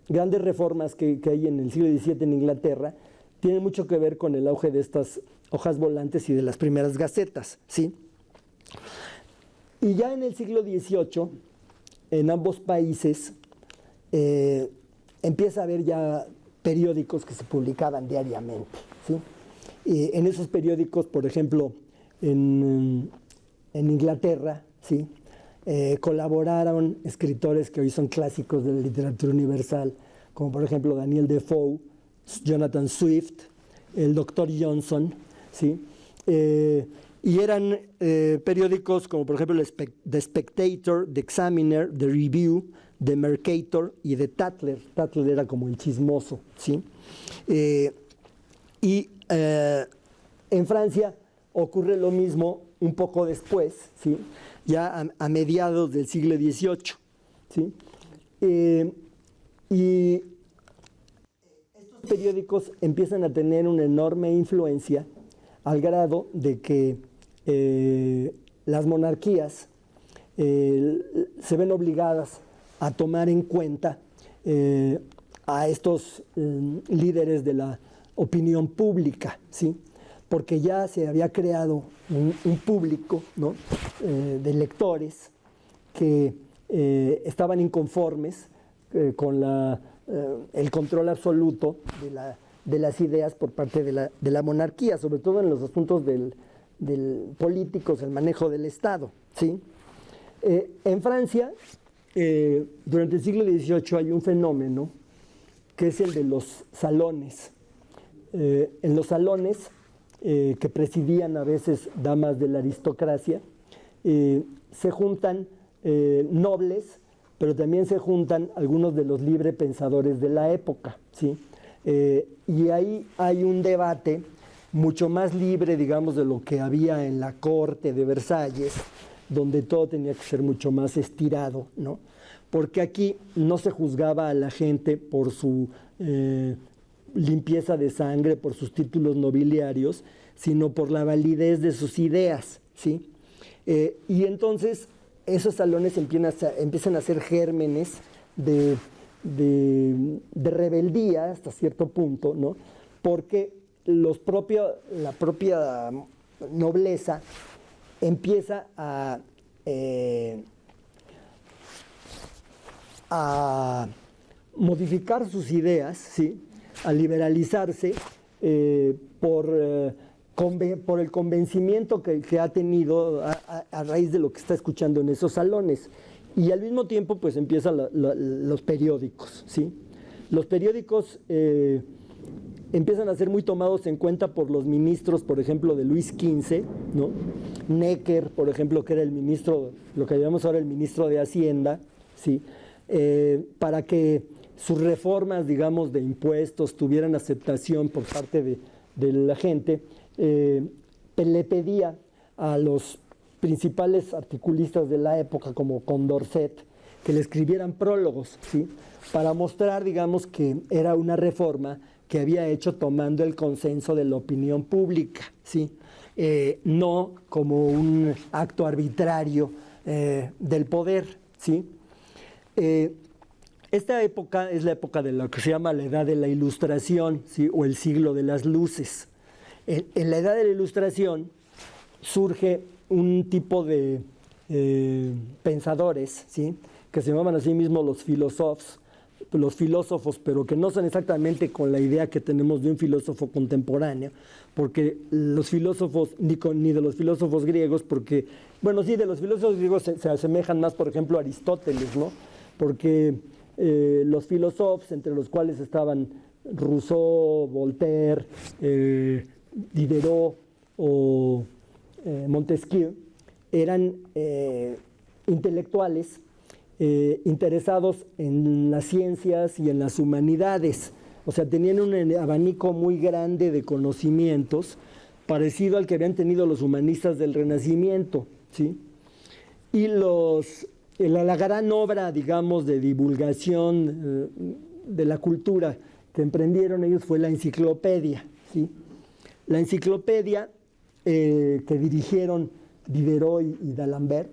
grandes reformas que hay en el siglo XVII en Inglaterra tienen mucho que ver con el auge de estas hojas volantes y de las primeras gacetas, ¿sí? Y ya en el siglo XVIII, en ambos países, empieza a haber ya periódicos que se publicaban diariamente, ¿sí? Y en esos periódicos, por ejemplo, en Inglaterra, ¿sí?, colaboraron escritores que hoy son clásicos de la literatura universal, como por ejemplo Daniel Defoe, Jonathan Swift, el Dr. Johnson, ¿sí? Y eran periódicos como por ejemplo The Spectator, The Examiner, The Review, The Mercator y The Tatler. Tatler era como el chismoso, ¿sí? En Francia ocurre lo mismo un poco después, ¿sí?, ya a mediados del siglo XVIII, ¿sí? Y estos periódicos empiezan a tener una enorme influencia al grado de que las monarquías se ven obligadas a tomar en cuenta a estos líderes de la opinión pública, ¿sí?, porque ya se había creado un público, ¿no?, de lectores que estaban inconformes con el control absoluto de las ideas por parte de la monarquía, sobre todo en los asuntos del políticos, el manejo del Estado, ¿sí? En Francia, durante el siglo XVIII hay un fenómeno que es el de los salones. En los salones que presidían a veces damas de la aristocracia, se juntan nobles, pero también se juntan algunos de los librepensadores de la época, ¿sí? Y ahí hay un debate mucho más libre, digamos, de lo que había en la corte de Versalles, donde todo tenía que ser mucho más estirado, ¿no? Porque aquí no se juzgaba a la gente por su limpieza de sangre, por sus títulos nobiliarios, sino por la validez de sus ideas, ¿sí? Y entonces esos salones empiezan a ser gérmenes de rebeldía hasta cierto punto, ¿no? Porque la propia nobleza empieza a modificar sus ideas, ¿sí?, a liberalizarse por el convencimiento que ha tenido a raíz de lo que está escuchando en esos salones. Y al mismo tiempo, pues empiezan los periódicos, ¿sí? Los periódicos empiezan a ser muy tomados en cuenta por los ministros, por ejemplo, de Luis XV, ¿no? Necker, por ejemplo, que era el ministro, lo que llamamos ahora el ministro de Hacienda, ¿sí? Para que sus reformas, digamos, de impuestos tuvieran aceptación por parte de la gente, le pedía a los principales articulistas de la época, como Condorcet, que le escribieran prólogos, ¿sí? Para mostrar, digamos, que era una reforma que había hecho tomando el consenso de la opinión pública, ¿sí? No como un acto arbitrario del poder, ¿sí? Esta época es la época de lo que se llama la Edad de la Ilustración, ¿sí? O el siglo de las luces. En la Edad de la Ilustración surge un tipo de pensadores, ¿sí? Que se llaman a sí mismos los filósofos, pero que no son exactamente con la idea que tenemos de un filósofo contemporáneo, porque los filósofos, ni de los filósofos griegos, porque, bueno, sí, de los filósofos griegos se asemejan más, por ejemplo, a Aristóteles, ¿no? Porque los filósofos, entre los cuales estaban Rousseau, Voltaire, Diderot o Montesquieu, eran intelectuales interesados en las ciencias y en las humanidades. O sea, tenían un abanico muy grande de conocimientos, parecido al que habían tenido los humanistas del Renacimiento, ¿sí? Y la gran obra, digamos, de divulgación de la cultura que emprendieron ellos fue la enciclopedia, ¿sí? La enciclopedia que dirigieron Diderot y D'Alembert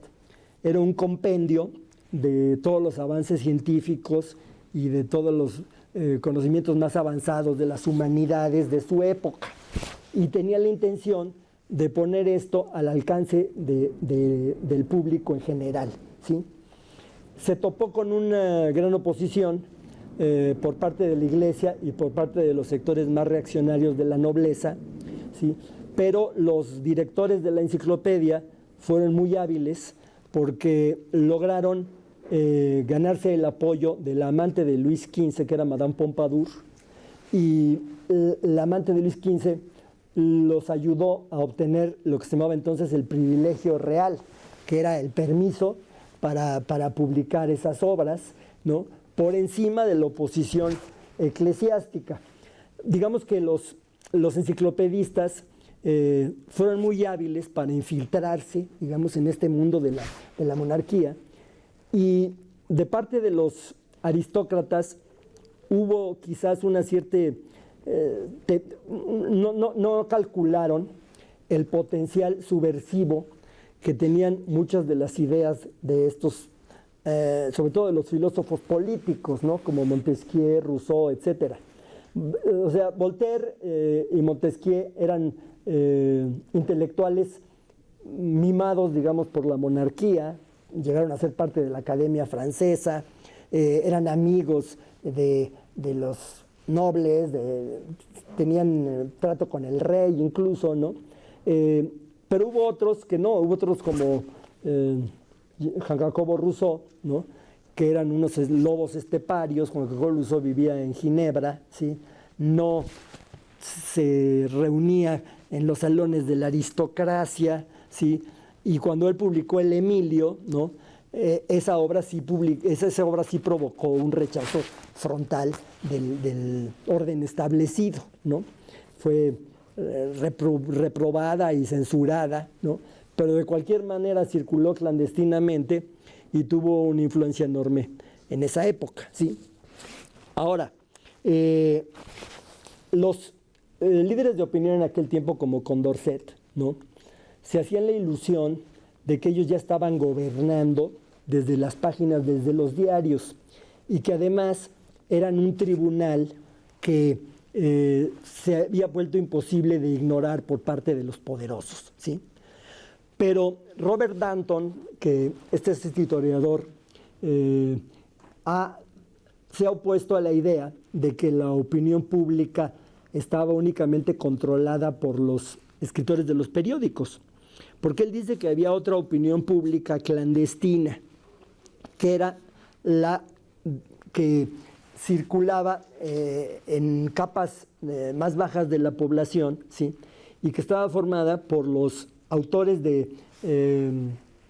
era un compendio de todos los avances científicos y de todos los conocimientos más avanzados de las humanidades de su época. Y tenía la intención de poner esto al alcance del público en general, ¿sí? Se topó con una gran oposición por parte de la Iglesia y por parte de los sectores más reaccionarios de la nobleza, ¿sí? Pero los directores de la enciclopedia fueron muy hábiles porque lograron ganarse el apoyo de la amante de Luis XV, que era Madame Pompadour, y la amante de Luis XV los ayudó a obtener lo que se llamaba entonces el privilegio real, que era el permiso para publicar esas obras, ¿no? Por encima de la oposición eclesiástica. Digamos que los enciclopedistas fueron muy hábiles para infiltrarse, digamos, en este mundo de la monarquía, y de parte de los aristócratas hubo quizás una cierta... no calcularon el potencial subversivo que tenían muchas de las ideas de estos, sobre todo de los filósofos políticos, ¿no? Como Montesquieu, Rousseau, etc. O sea, Voltaire y Montesquieu eran intelectuales mimados, digamos, por la monarquía, llegaron a ser parte de la Academia Francesa, eran amigos de los nobles, tenían trato con el rey incluso, ¿no? Pero hubo otros que no, hubo otros como Juan Jacobo Rousseau, ¿no? Que eran unos lobos esteparios. Juan Jacobo Rousseau vivía en Ginebra, ¿sí? No se reunía en los salones de la aristocracia, ¿sí? Y cuando él publicó el Emilio, ¿no? Esa obra sí provocó un rechazo frontal del orden establecido, ¿no? Fue reprobada y censurada, ¿no? Pero de cualquier manera circuló clandestinamente y tuvo una influencia enorme en esa época, ¿sí? Ahora, los líderes de opinión en aquel tiempo, como Condorcet, ¿no? Se hacían la ilusión de que ellos ya estaban gobernando desde las páginas, desde los diarios, y que además eran un tribunal que se había vuelto imposible de ignorar por parte de los poderosos, ¿sí? Pero Robert Danton, que este es historiador, se ha opuesto a la idea de que la opinión pública estaba únicamente controlada por los escritores de los periódicos, porque él dice que había otra opinión pública clandestina, que era la que circulaba en capas más bajas de la población, ¿sí? Y que estaba formada por los autores de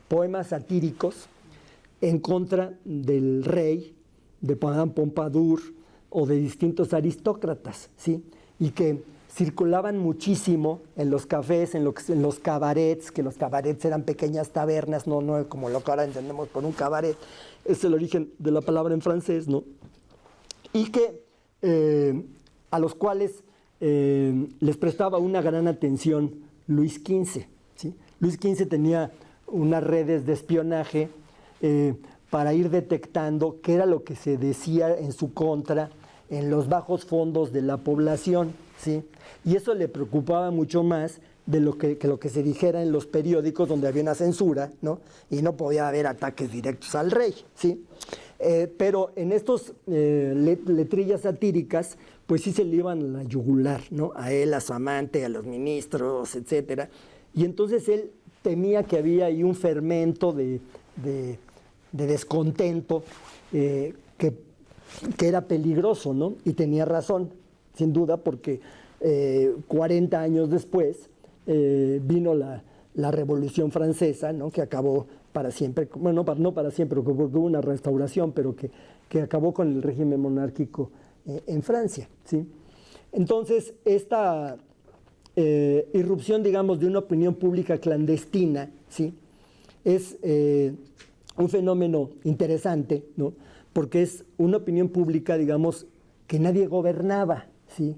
poemas satíricos en contra del rey, de Madame Pompadour o de distintos aristócratas, ¿sí? Y que circulaban muchísimo en los cafés, en los cabarets, que los cabarets eran pequeñas tabernas, no como lo que ahora entendemos por un cabaret, es el origen de la palabra en francés, ¿no? Y que a los cuales les prestaba una gran atención Luis XV, ¿sí? Luis XV tenía unas redes de espionaje para ir detectando qué era lo que se decía en su contra en los bajos fondos de la población, ¿sí? Y eso le preocupaba mucho más de lo que se dijera en los periódicos donde había una censura, ¿no? Y no podía haber ataques directos al rey, ¿sí? Pero en estos letrillas satíricas, pues sí se le iban a la yugular, ¿no? A él, a su amante, a los ministros, etcétera. Y entonces él temía que había ahí un fermento de descontento que era peligroso, ¿no? Y tenía razón, sin duda, porque 40 años después vino la Revolución Francesa, ¿no? Que acabó para siempre, bueno, no para siempre, porque hubo una restauración, pero que acabó con el régimen monárquico en Francia, ¿sí? Entonces, esta irrupción, digamos, de una opinión pública clandestina, ¿sí? Es un fenómeno interesante, ¿no? Porque es una opinión pública, digamos, que nadie gobernaba, ¿sí?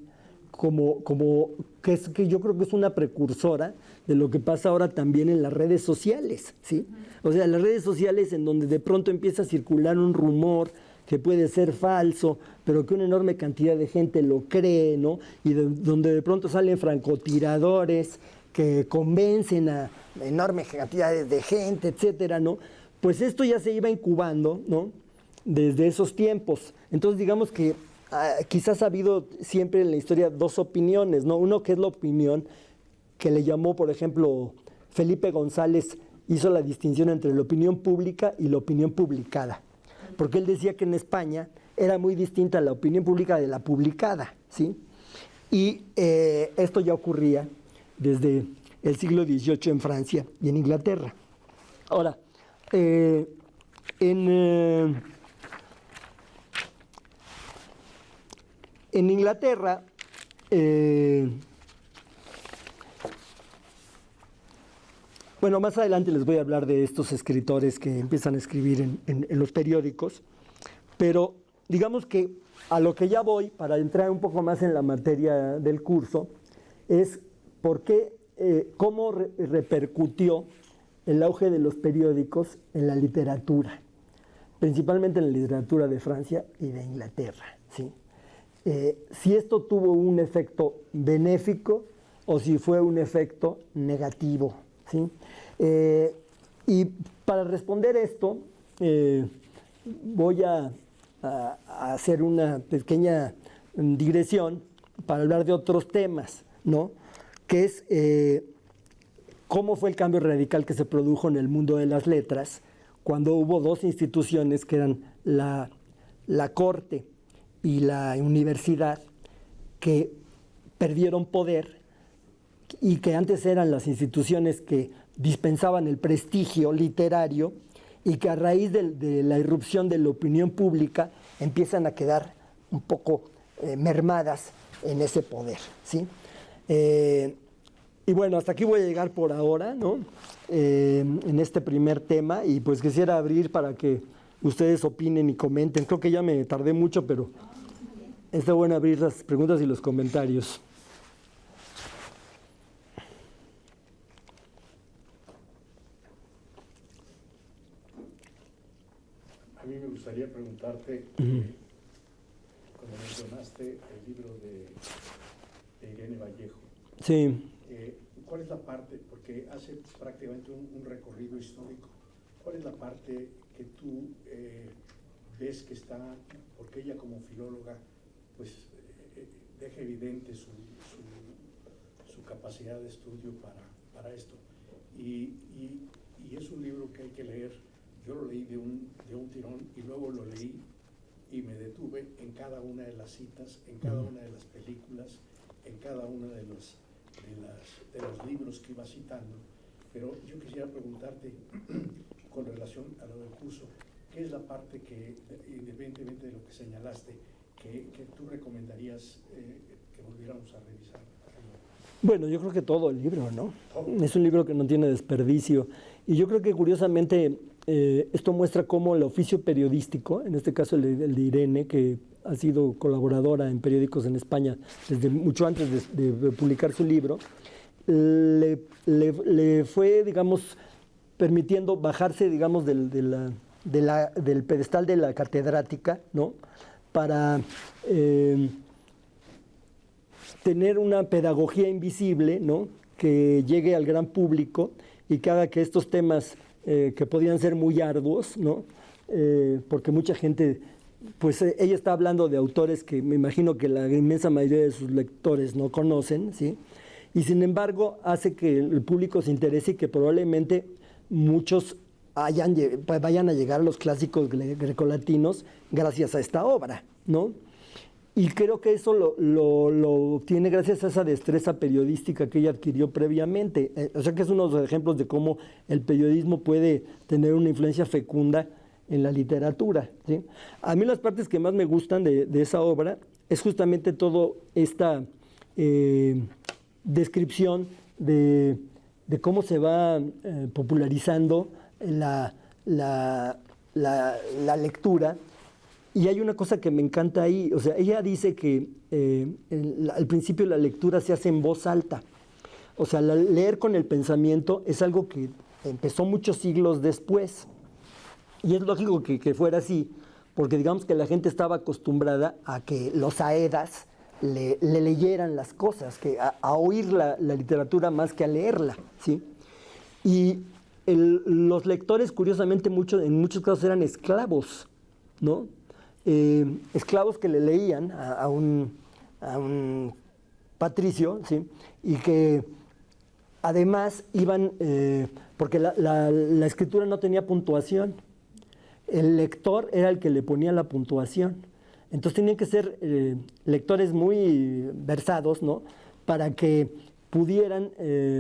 Que yo creo que es una precursora de lo que pasa ahora también en las redes sociales, ¿sí? O sea, las redes sociales en donde de pronto empieza a circular un rumor que puede ser falso, pero que una enorme cantidad de gente lo cree, ¿no? Y donde de pronto salen francotiradores que convencen a enormes cantidades de gente, etcétera, ¿no? Pues esto ya se iba incubando, ¿no? Desde esos tiempos. Entonces, digamos que quizás ha habido siempre en la historia dos opiniones, ¿no? Uno que es la opinión que le llamó, por ejemplo, Felipe González, hizo la distinción entre la opinión pública y la opinión publicada. Porque él decía que en España era muy distinta la opinión pública de la publicada, ¿sí? Y esto ya ocurría desde el siglo XVIII en Francia y en Inglaterra. Ahora, en Inglaterra, bueno, más adelante les voy a hablar de estos escritores que empiezan a escribir en los periódicos, pero digamos que a lo que ya voy, para entrar un poco más en la materia del curso, es cómo repercutió el auge de los periódicos en la literatura, principalmente en la literatura de Francia y de Inglaterra, ¿sí? Si esto tuvo un efecto benéfico o si fue un efecto negativo, ¿sí? Y para responder esto, voy a hacer una pequeña digresión para hablar de otros temas, ¿no? Que es cómo fue el cambio radical que se produjo en el mundo de las letras cuando hubo dos instituciones que eran la corte y la universidad, que perdieron poder y que antes eran las instituciones que dispensaban el prestigio literario y que a raíz de la irrupción de la opinión pública empiezan a quedar un poco mermadas en ese poder, ¿sí? Y bueno, hasta aquí voy a llegar por ahora, ¿no? En este primer tema, y pues quisiera abrir para que ustedes opinen y comenten. Creo que ya me tardé mucho, pero está bueno abrir las preguntas y los comentarios. A mí me gustaría preguntarte, cuando mencionaste el libro de Irene Vallejo, sí. ¿Cuál es la parte, porque hace prácticamente un recorrido histórico, cuál es la parte que tú ves que está, porque ella como filóloga, pues deja evidente su capacidad de estudio para esto? Y es un libro que hay que leer. Yo lo leí de un tirón y luego lo leí y me detuve en cada una de las citas, en cada una de las películas, en cada uno de los libros que iba citando. Pero yo quisiera preguntarte, con relación a lo del curso, ¿qué es la parte que, independientemente de lo que señalaste, que tú recomendarías que volviéramos a revisar? Bueno, yo creo que todo el libro, ¿no? Es un libro que no tiene desperdicio. Y yo creo que curiosamente esto muestra cómo el oficio periodístico, en este caso el de Irene, que ha sido colaboradora en periódicos en España desde mucho antes de publicar su libro, le fue, digamos, permitiendo bajarse, digamos, del pedestal de la catedrática, ¿no? Para tener una pedagogía invisible, ¿no? Que llegue al gran público y que haga que estos temas que podían ser muy arduos, ¿no? Porque mucha gente, pues ella está hablando de autores que me imagino que la inmensa mayoría de sus lectores no conocen, ¿sí? Y sin embargo hace que el público se interese y que probablemente muchos vayan a llegar a los clásicos grecolatinos gracias a esta obra, ¿no? Y creo que eso lo obtiene gracias a esa destreza periodística que ella adquirió previamente. O sea que es uno de los ejemplos de cómo el periodismo puede tener una influencia fecunda en la literatura, ¿sí? A mí las partes que más me gustan de esa obra es justamente toda esta descripción de cómo se va popularizando la lectura. Y hay una cosa que me encanta ahí, o sea, ella dice que al principio la lectura se hace en voz alta. O sea, leer con el pensamiento es algo que empezó muchos siglos después. Y es lógico que fuera así, porque digamos que la gente estaba acostumbrada a que los aedas le leyeran las cosas, a oír la literatura más que a leerla, ¿sí? Y los lectores, curiosamente, en muchos casos eran esclavos, ¿no? Esclavos que le leían a un patricio, ¿sí? Y que además iban, porque la escritura no tenía puntuación, el lector era el que le ponía la puntuación. Entonces tenían que ser lectores muy versados, ¿no? Para que pudieran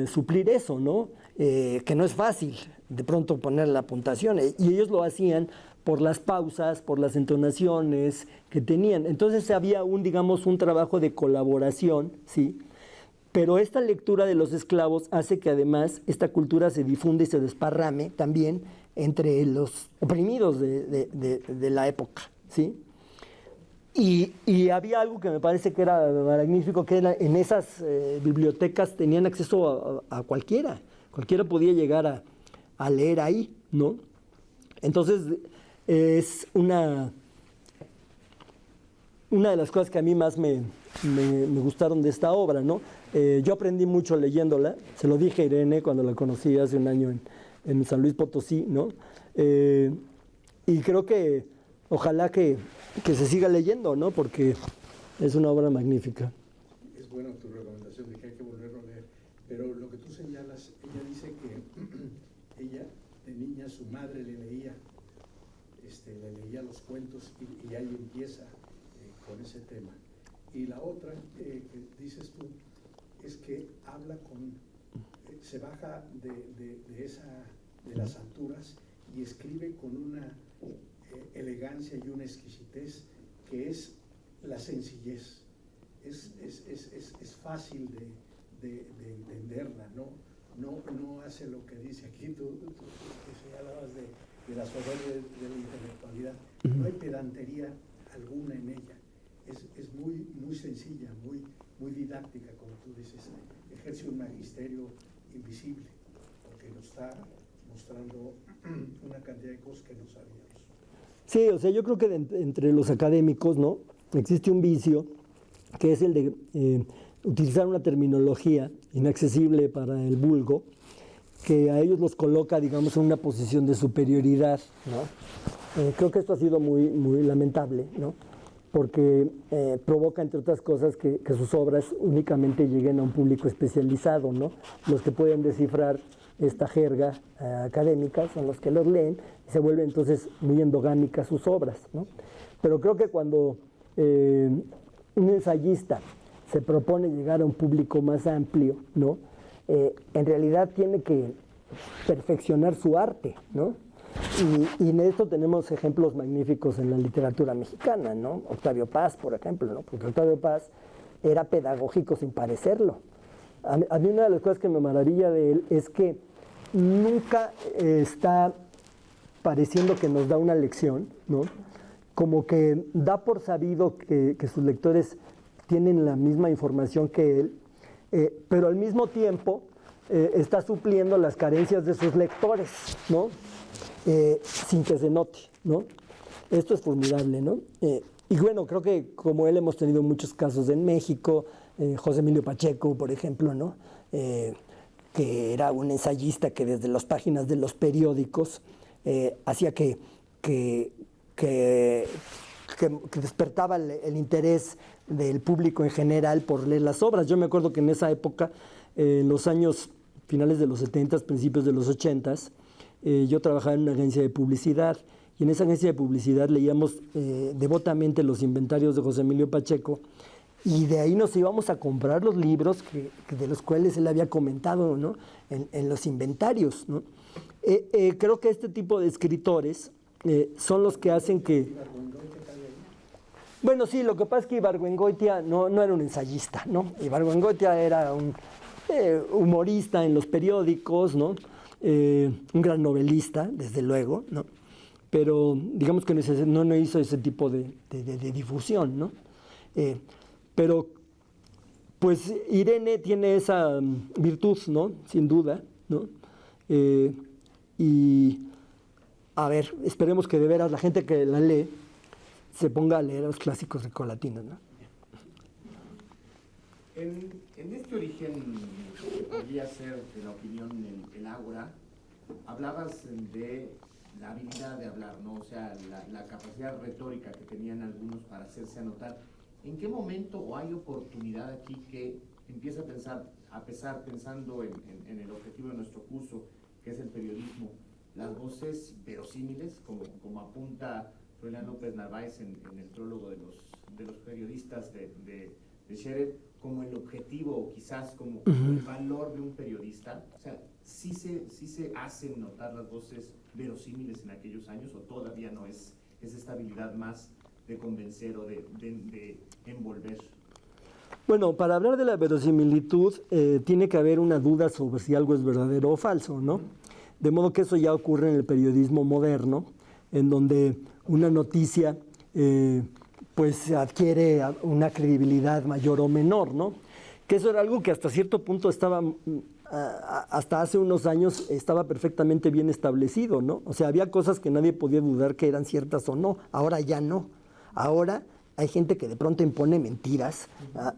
suplir eso, ¿no? Que no es fácil de pronto poner la puntuación, y ellos lo hacían por las pausas, por las entonaciones que tenían. Entonces había digamos, un trabajo de colaboración, ¿sí? Pero esta lectura de los esclavos hace que además esta cultura se difunda y se desparrame también entre los oprimidos de la época, ¿sí? Y había algo que me parece que era magnífico, que era, en esas bibliotecas tenían acceso a cualquiera. Cualquiera podía llegar a leer ahí, ¿no? Entonces, es una de las cosas que a mí más me gustaron de esta obra, ¿no? Yo aprendí mucho leyéndola, se lo dije a Irene cuando la conocí hace un año en San Luis Potosí, ¿no? Y creo que ojalá que se siga leyendo, ¿no? Porque es una obra magnífica. Es buena tu recomendación de que hay que volverlo a leer, pero lo que tú señalas, ella dice que ella de niña su madre le leía los cuentos y ahí empieza con ese tema. Y la otra que dices tú es que habla se baja de las alturas y escribe con una elegancia y una exquisitez que es la sencillez. Es fácil de entenderla, no hace lo que dice aquí, tú que señalabas de la soberbia de la intelectualidad. No hay pedantería alguna en ella. Es muy sencilla, muy didáctica, como tú dices. Ejerce un magisterio invisible, porque nos está mostrando una cantidad de cosas que no sabíamos. Sí, o sea, yo creo que entre los académicos, ¿no? Existe un vicio que es el de utilizar una terminología inaccesible para el vulgo, que a ellos los coloca, digamos, en una posición de superioridad, ¿no? Creo que esto ha sido muy lamentable, ¿no? porque provoca, entre otras cosas, que sus obras únicamente lleguen a un público especializado, ¿no? Los que pueden descifrar esta jerga académica son los que los leen y se vuelven entonces muy endogámicas sus obras, ¿no? Pero creo que cuando un ensayista se propone llegar a un público más amplio, ¿no? En realidad tiene que perfeccionar su arte, ¿no? Y en esto tenemos ejemplos magníficos en la literatura mexicana, ¿no? Octavio Paz, por ejemplo, ¿no? Porque Octavio Paz era pedagógico sin parecerlo. A mí una de las cosas que me maravilla de él es que nunca está pareciendo que nos da una lección, ¿no? Como que da por sabido que sus lectores tienen la misma información que él, pero al mismo tiempo está supliendo las carencias de sus lectores, ¿no? Sin que se note, ¿no? Esto es formidable, ¿no? Y bueno, creo que como él hemos tenido muchos casos en México, José Emilio Pacheco, por ejemplo, ¿no? Que era un ensayista que desde las páginas de los periódicos hacía que despertaba el interés del público en general por leer las obras. Yo me acuerdo que en esa época, en los años finales de los 70, principios de los 80, yo trabajaba en una agencia de publicidad y en esa agencia de publicidad leíamos devotamente los inventarios de José Emilio Pacheco y de ahí nos íbamos a comprar los libros de los cuales él había comentado, ¿no? en los inventarios, ¿no? Creo que este tipo de escritores son los que hacen que... Bueno, sí, lo que pasa es que Ibargüengoitia no era un ensayista, ¿no? Ibargüengoitia era un humorista en los periódicos, ¿no? Un gran novelista, desde luego, ¿no? Pero digamos que no hizo ese tipo de difusión, ¿no? Pero, pues, Irene tiene esa virtud, ¿no? Sin duda, ¿no? Y, a ver, esperemos que de veras la gente que la lee se ponga a leer los clásicos grecolatinos, ¿no? En este origen, que podría ser, de la opinión, el ágora, hablabas de la habilidad de hablar, ¿no? O sea, la capacidad retórica que tenían algunos para hacerse anotar. ¿En qué momento o hay oportunidad aquí que empieza a pensando en el objetivo de nuestro curso, que es el periodismo, las voces verosímiles, como apunta Froilán López Narváez en el prólogo de los periodistas de Scherer, como el objetivo o quizás como el valor de un periodista? O sea, ¿sí se hacen notar las voces verosímiles en aquellos años o todavía no es esta habilidad más de convencer o de envolver? Bueno, para hablar de la verosimilitud tiene que haber una duda sobre si algo es verdadero o falso, ¿no? De modo que eso ya ocurre en el periodismo moderno, en donde una noticia pues adquiere una credibilidad mayor o menor, ¿no? Que eso era algo que hasta cierto punto hasta hace unos años estaba perfectamente bien establecido, ¿no? O sea, había cosas que nadie podía dudar que eran ciertas o no, ahora ya no. Ahora hay gente que de pronto impone mentiras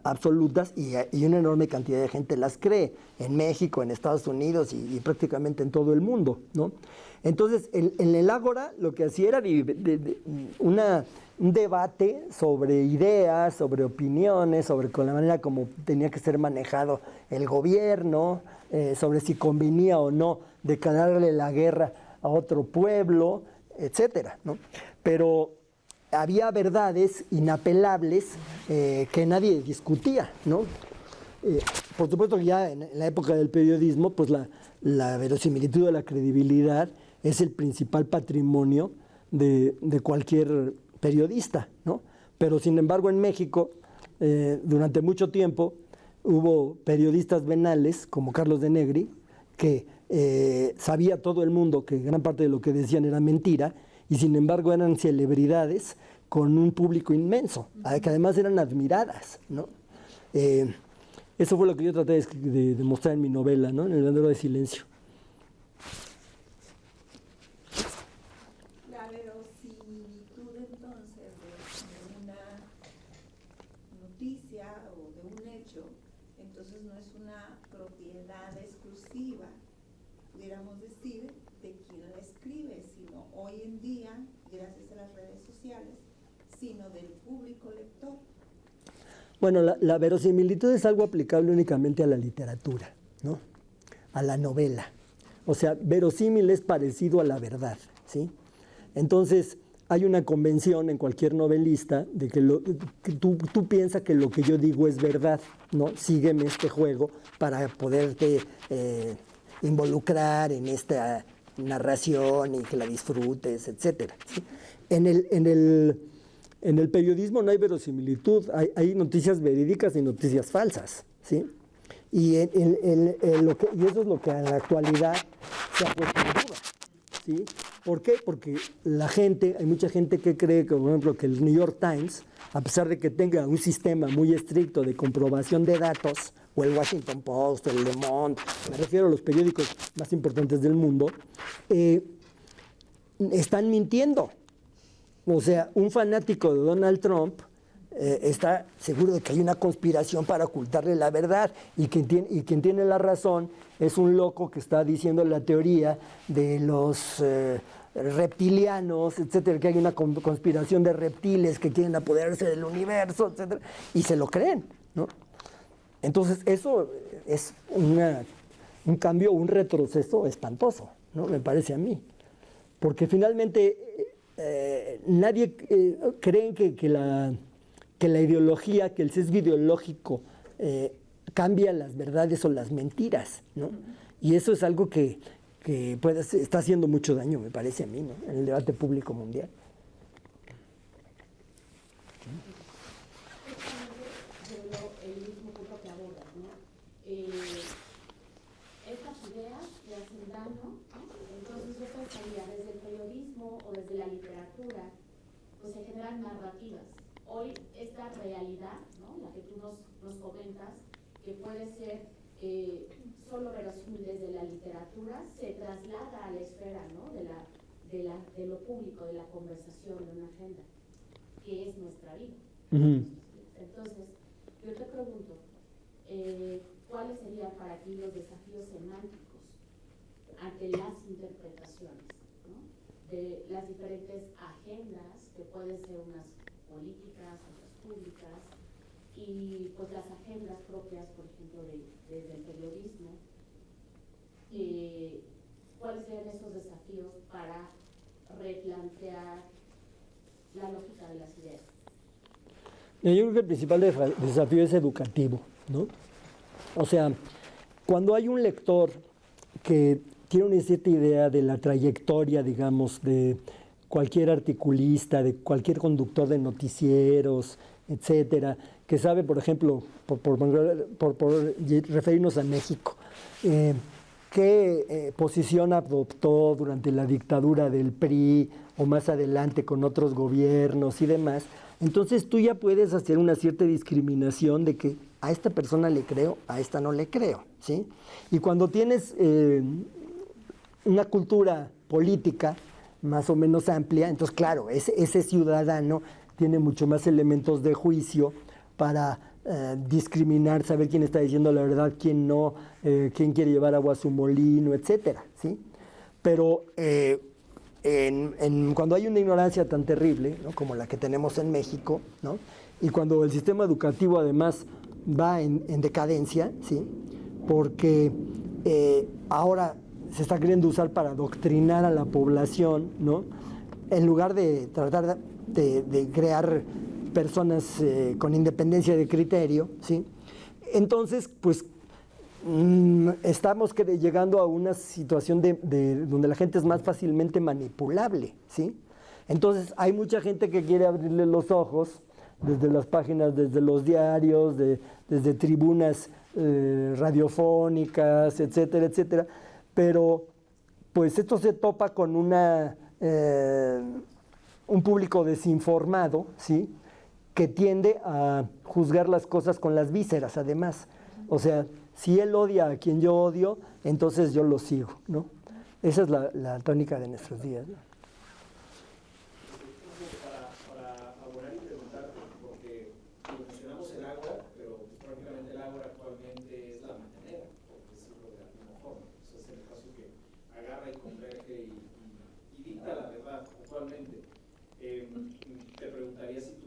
absolutas y una enorme cantidad de gente las cree, en México, en Estados Unidos y prácticamente en todo el mundo, ¿no? Entonces, en el Ágora lo que hacía era un debate sobre ideas, sobre opiniones, sobre con la manera como tenía que ser manejado el gobierno, sobre si convenía o no declararle la guerra a otro pueblo, etcétera, ¿no? Pero había verdades inapelables que nadie discutía, ¿no? Por supuesto que ya en la época del periodismo, pues la verosimilitud o la credibilidad es el principal patrimonio de cualquier periodista, ¿no? Pero sin embargo en México, durante mucho tiempo, hubo periodistas venales como Carlos de Negri, que sabía todo el mundo que gran parte de lo que decían era mentira, y sin embargo eran celebridades con un público inmenso, que además eran admiradas, ¿no? Eso fue lo que yo traté de mostrar en mi novela, ¿no? En El Vendedor de Silencio. La verosimilitud entonces de una noticia o de un hecho, entonces no es una propiedad exclusiva, pudiéramos decir, de quien la escribe, sino hoy en día, gracias a las redes sociales, sino del público lector. Bueno, la verosimilitud es algo aplicable únicamente a la literatura, ¿no? A la novela. O sea, verosímil es parecido a la verdad, ¿sí? Entonces, hay una convención en cualquier novelista de que tú piensas que lo que yo digo es verdad, ¿no? Sígueme este juego para poderte involucrar en esta narración y que la disfrutes, etcétera, ¿sí? En el periodismo no hay verosimilitud, hay noticias verídicas y noticias falsas, ¿sí? Y eso es lo que en la actualidad se ha puesto en duda, ¿sí? ¿Por qué? Porque hay mucha gente que cree que, por ejemplo, que el New York Times, a pesar de que tenga un sistema muy estricto de comprobación de datos, o el Washington Post, o el Le Monde, me refiero a los periódicos más importantes del mundo, están mintiendo. O sea, un fanático de Donald Trump está seguro de que hay una conspiración para ocultarle la verdad, y quien tiene la razón es un loco que está diciendo la teoría de los reptilianos, etcétera, que hay una conspiración de reptiles que quieren apoderarse del universo, etcétera, y se lo creen, ¿no? Entonces eso es un cambio, un retroceso espantoso, ¿no? Me parece a mí, porque finalmente nadie cree que la ideología, que el sesgo ideológico cambia las verdades o las mentiras, ¿no? Y eso es algo que está haciendo mucho daño, me parece a mí, ¿no? En el debate público mundial. El mismo punto que abordas, ¿no? Estas ideas que hacen daño, ¿no? Entonces yo pensaría desde el periodismo o desde la literatura, pues se generan narrativas. Hoy esta realidad, ¿no? La que tú nos comentas, que puede ser solo verosímil desde la literatura, se traslada a la esfera, ¿no? de lo público, de la conversación, de una agenda, que es nuestra vida. Uh-huh. Entonces, yo te pregunto, ¿cuáles serían para ti los desafíos semánticos ante las interpretaciones, ¿no? De las diferentes agendas, que pueden ser unas políticas, otras públicas, y pues las agendas propias, por ejemplo, desde el periodismo? ¿Cuáles serían esos desafíos para replantear la lógica de las ideas? Yo creo que el principal desafío es educativo, ¿no? O sea, cuando hay un lector que tiene una cierta idea de la trayectoria, digamos, de cualquier articulista, de cualquier conductor de noticieros, etcétera, que sabe, por ejemplo, por referirnos a México, qué posición adoptó durante la dictadura del PRI o más adelante con otros gobiernos y demás, entonces tú ya puedes hacer una cierta discriminación de que a esta persona le creo, a esta no le creo, ¿sí? Y cuando tienes una cultura política más o menos amplia, entonces claro, ese ciudadano tiene mucho más elementos de juicio para discriminar, saber quién está diciendo la verdad, quién no, quién quiere llevar agua a su molino, etcétera, ¿sí? Pero cuando hay una ignorancia tan terrible, ¿no? Como la que tenemos en México, ¿no? Y cuando el sistema educativo además va en decadencia, ¿sí? Porque ahora se está queriendo usar para adoctrinar a la población, ¿no? En lugar de tratar de crear personas con independencia de criterio, ¿sí? Entonces, pues estamos llegando a una situación donde la gente es más fácilmente manipulable, ¿sí? Entonces hay mucha gente que quiere abrirle los ojos desde las páginas, desde los diarios, desde tribunas radiofónicas, etcétera, etcétera, pero pues esto se topa con un público desinformado, ¿sí? Que tiende a juzgar las cosas con las vísceras, además. O sea, si él odia a quien yo odio, entonces yo lo sigo, ¿no? Esa es la tónica de nuestros días, ¿no? Para abordar y preguntar, porque mencionamos el ágora, pero prácticamente el ágora actualmente es la mañanera, por decirlo de alguna forma. O sea, es el espacio que agarra y converge y dicta la verdad actualmente. Te preguntaría si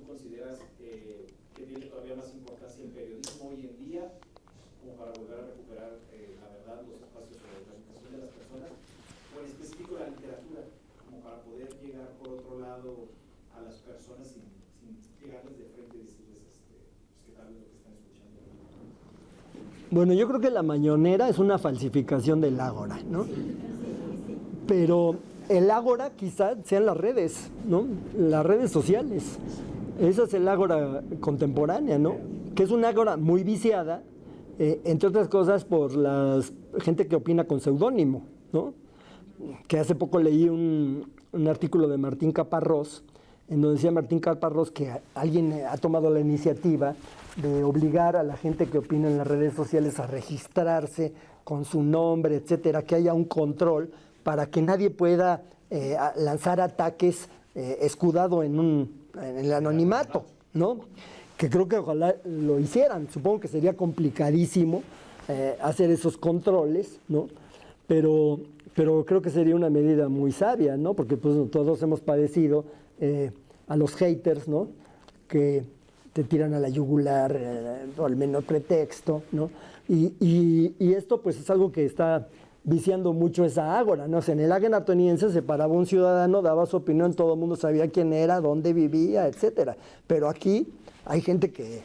para volver a recuperar la verdad, los espacios de la educación de las personas, o en específico la literatura, como para poder llegar por otro lado a las personas sin llegarles de frente y decirles pues, qué tal es lo que están escuchando. Bueno, yo creo que la mañonera es una falsificación del ágora, ¿no? Pero el ágora quizá sean las redes, ¿no? Las redes sociales. Esa es el ágora contemporánea, ¿no? Que es una ágora muy viciada, entre otras cosas por la gente que opina con seudónimo, ¿no? Que hace poco leí un artículo de Martín Caparrós, en donde decía Martín Caparrós que alguien ha tomado la iniciativa de obligar a la gente que opina en las redes sociales a registrarse con su nombre, etcétera, que haya un control para que nadie pueda lanzar ataques escudado en el anonimato, ¿no? Que creo que ojalá lo hicieran. Supongo que sería complicadísimo hacer esos controles, ¿no? Pero creo que sería una medida muy sabia, ¿no? Porque pues, todos hemos padecido a los haters, ¿no? Que te tiran a la yugular por el menor pretexto, ¿no? Y esto pues es algo que está viciando mucho esa ágora, ¿no? O sea, en el ágora ateniense se paraba un ciudadano, daba su opinión, todo el mundo sabía quién era, dónde vivía, etcétera. Pero aquí hay gente que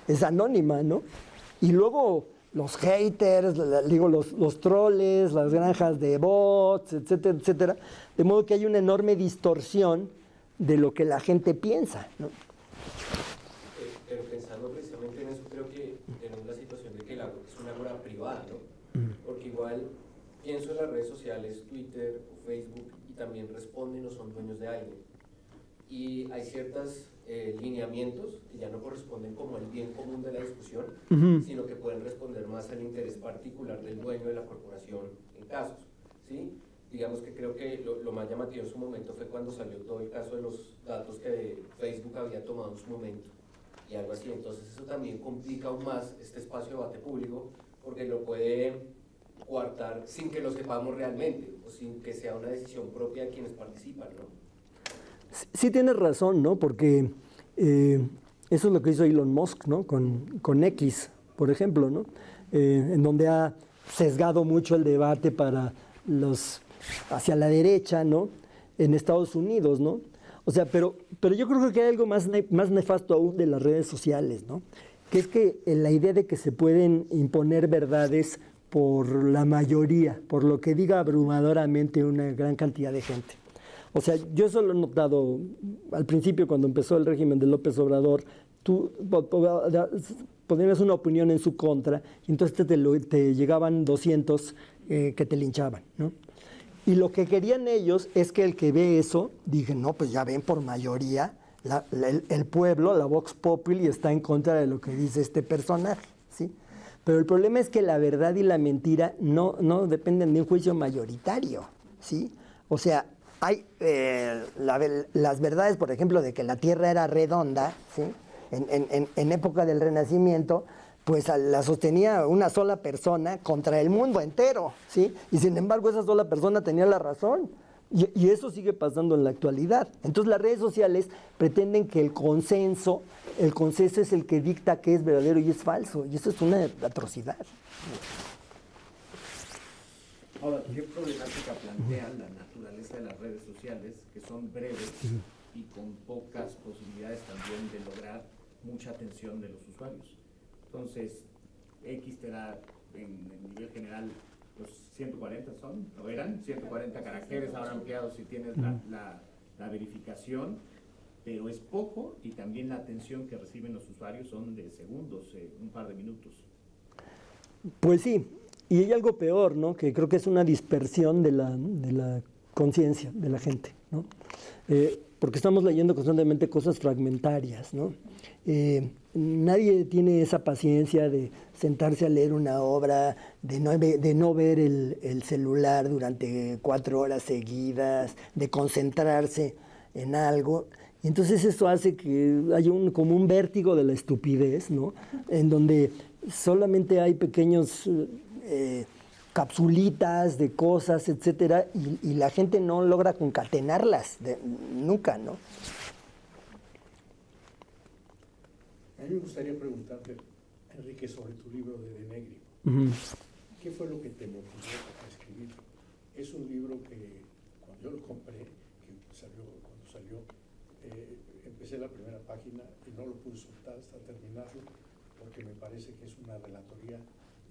es anónima, ¿no? Y luego los haters, digo, los troles, las granjas de bots, etcétera, etcétera. De modo que hay una enorme distorsión de lo que la gente piensa, ¿no? Pero pensando precisamente en eso, creo que tenemos la situación de que el ágora es una ágora privada, ¿no? Porque igual pienso en las redes sociales, Twitter o Facebook, y también responden o son dueños de alguien. Y hay ciertos lineamientos que ya no corresponden como al bien común de la discusión, sino que pueden responder más al interés particular del dueño de la corporación en casos, ¿sí? Digamos que creo que lo más llamativo en su momento fue cuando salió todo el caso de los datos que Facebook había tomado en su momento y algo así. Entonces eso también complica aún más este espacio de debate público, porque lo puede coartar sin que lo sepamos realmente o sin que sea una decisión propia de quienes participan, ¿no? Sí tienes razón, ¿no? Porque eso es lo que hizo Elon Musk, ¿no? Con X, por ejemplo, ¿no? En donde ha sesgado mucho el debate para hacia la derecha, ¿no? En Estados Unidos, ¿no? O sea, pero yo creo que hay algo más nefasto aún de las redes sociales, ¿no? Que es que la idea de que se pueden imponer verdades por la mayoría, por lo que diga abrumadoramente una gran cantidad de gente. O sea, yo eso lo he notado al principio cuando empezó el régimen de López Obrador. Tú ponías una opinión en su contra y entonces te llegaban 200 que te linchaban, ¿no? Y lo que querían ellos es que el que ve eso, dije, no, pues ya ven por mayoría, el pueblo, la Vox Populi, está en contra de lo que dice este personaje, ¿sí? Pero el problema es que la verdad y la mentira no dependen de un juicio mayoritario, ¿sí? O sea, hay las verdades, por ejemplo, de que la Tierra era redonda, ¿sí? En época del Renacimiento, pues la sostenía una sola persona contra el mundo entero, ¿sí? Y sin embargo esa sola persona tenía la razón. Y eso sigue pasando en la actualidad. Entonces las redes sociales pretenden que el consenso es el que dicta qué es verdadero y es falso. Y eso es una atrocidad. Ahora, ¿qué problemática plantea la naturaleza de las redes sociales, que son breves y con pocas posibilidades también de lograr mucha atención de los usuarios? Entonces, X te da en nivel general, pues 140 son, o eran 140 caracteres, ahora ampliados si tienes la verificación, pero es poco, y también la atención que reciben los usuarios son de segundos, un par de minutos. Pues sí, y hay algo peor, ¿no? Que creo que es una dispersión de la conciencia de la gente, ¿no? Porque estamos leyendo constantemente cosas fragmentarias, ¿no? Nadie tiene esa paciencia de sentarse a leer una obra, de no ver el celular durante 4 horas seguidas, de concentrarse en algo. Y entonces eso hace que haya como un vértigo de la estupidez, ¿no? En donde solamente hay pequeños capsulitas de cosas, etcétera, y la gente no logra concatenarlas nunca, ¿no? A mí me gustaría preguntarte, Enrique, sobre tu libro de Negri. ¿Qué fue lo que te motivó a escribirlo? Es un libro que cuando yo lo compré, cuando salió, empecé la primera página y no lo pude soltar hasta terminarlo, porque me parece que es una relatoría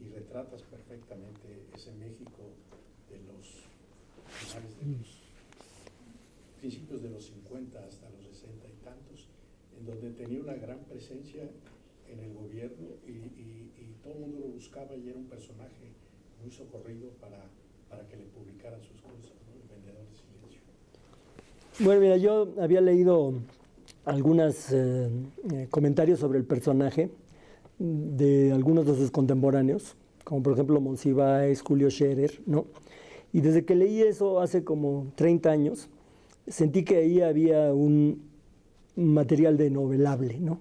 y retratas perfectamente ese México de los finales de los principios de los 50 hasta los 60 y tantos, en donde tenía una gran presencia en el gobierno y todo el mundo lo buscaba y era un personaje muy socorrido para que le publicaran sus cosas, ¿no? El vendedor de silencio. Bueno, mira, yo había leído algunos comentarios sobre el personaje de algunos de sus contemporáneos, como por ejemplo Monsiváis, Julio Scherer, ¿no? Y desde que leí eso hace como 30 años, sentí que ahí había un material de novelable, ¿no?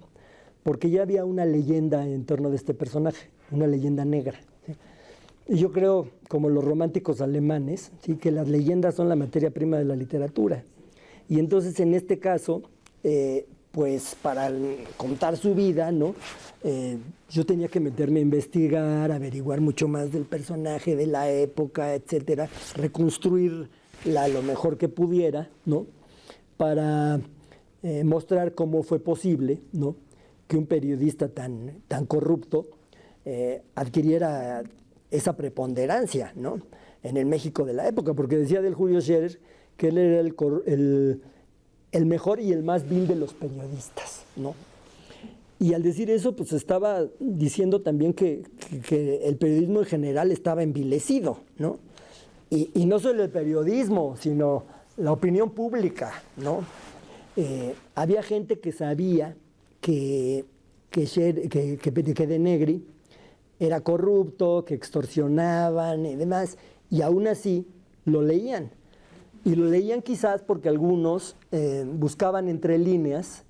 Porque ya había una leyenda en torno de este personaje, una leyenda negra, ¿sí? Y yo creo, como los románticos alemanes, ¿sí?, que las leyendas son la materia prima de la literatura. Y entonces, en este caso, pues para contar su vida, ¿no? Yo tenía que meterme a investigar, averiguar mucho más del personaje, de la época, etcétera, reconstruirla lo mejor que pudiera, ¿no? Para mostrar cómo fue posible, ¿no?, que un periodista tan corrupto adquiriera esa preponderancia, ¿no?, en el México de la época, porque decía del Julio Scherer que él era el mejor y el más vil de los periodistas, ¿no? Y al decir eso, pues estaba diciendo también que el periodismo en general estaba envilecido, ¿no? Y no solo el periodismo, sino la opinión pública, ¿no? Había gente que sabía que De Negri era corrupto, que extorsionaban y demás, y aún así lo leían. Y lo leían quizás porque algunos buscaban entre líneas,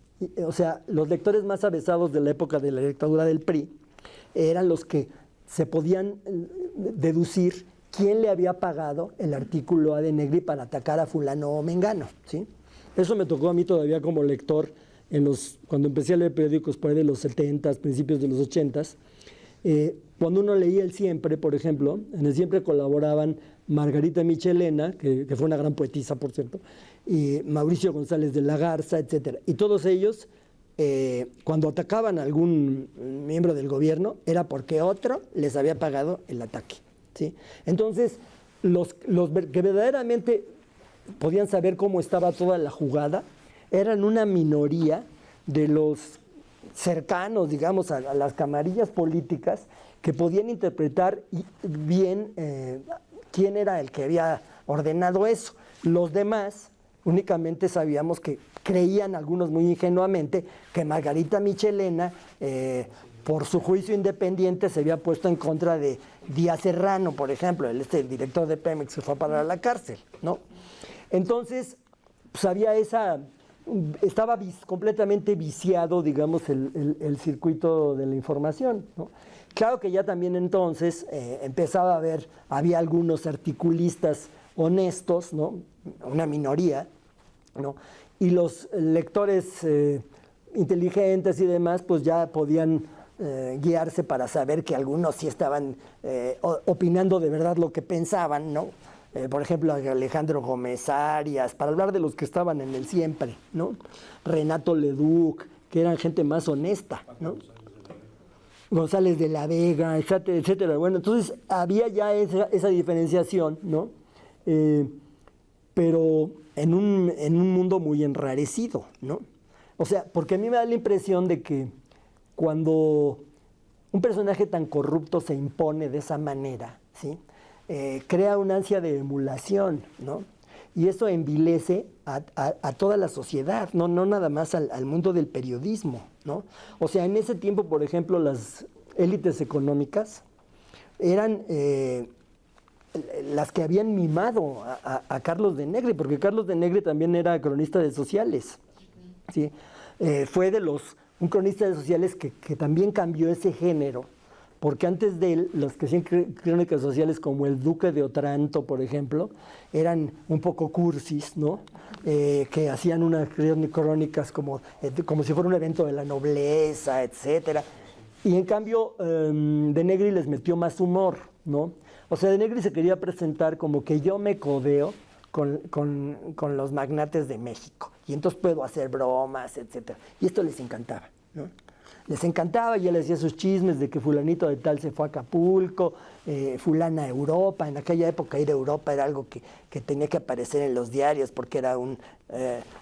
o sea, los lectores más avesados de la época de la dictadura del PRI eran los que se podían deducir quién le había pagado el artículo a De Negri para atacar a fulano o mengano, ¿sí? Eso me tocó a mí todavía como lector cuando empecé a leer periódicos por ahí de los 70s, principios de los 80s. Cuando uno leía El Siempre, por ejemplo, en El Siempre colaboraban Margarita Michelena, que fue una gran poetisa, por cierto, y Mauricio González de la Garza, etc. Y todos ellos, cuando atacaban a algún miembro del gobierno, era porque otro les había pagado el ataque, ¿sí? Entonces, los que verdaderamente podían saber cómo estaba toda la jugada eran una minoría de los cercanos, digamos, a las camarillas políticas, que podían interpretar bien quién era el que había ordenado eso. Los demás únicamente sabíamos que creían, algunos muy ingenuamente, que Margarita Michelena, por su juicio independiente, se había puesto en contra de Díaz Serrano, por ejemplo, el director de Pemex que fue a parar a la cárcel, ¿no? Entonces, pues había estaba completamente viciado, digamos, el circuito de la información, ¿no? Claro que ya también entonces empezaba a haber, había algunos articulistas honestos, ¿no?, una minoría, ¿no?, y los lectores inteligentes y demás, pues ya podían guiarse para saber que algunos sí estaban opinando de verdad lo que pensaban, ¿no? Por ejemplo, Alejandro Gómez Arias, para hablar de los que estaban en El Siempre, ¿no? Renato Leduc, que eran gente más honesta, ¿no? González de la Vega, etcétera, etcétera. Bueno, entonces había ya esa diferenciación, ¿no? Pero en un mundo muy enrarecido, ¿no? O sea, porque a mí me da la impresión de que cuando un personaje tan corrupto se impone de esa manera, ¿sí?, crea una ansia de emulación, ¿no? Y eso envilece a toda la sociedad, no nada más al mundo del periodismo, ¿no? O sea, en ese tiempo, por ejemplo, las élites económicas eran las que habían mimado a Carlos de Negri, porque Carlos de Negri también era cronista de sociales, ¿sí? Fue un cronista de sociales que también cambió ese género, porque antes de él, los que hacían crónicas sociales, como el Duque de Otranto, por ejemplo, eran un poco cursis, ¿no? Que hacían unas crónicas como si fuera un evento de la nobleza, etcétera. Y en cambio, De Negri les metió más humor, ¿no? O sea, De Negri se quería presentar como que yo me codeo con los magnates de México. Y entonces puedo hacer bromas, etc. Y esto les encantaba, ¿no? Les encantaba y él hacía sus chismes de que fulanito de tal se fue a Acapulco, fulana a Europa. En aquella época ir a Europa era algo que tenía que aparecer en los diarios porque era un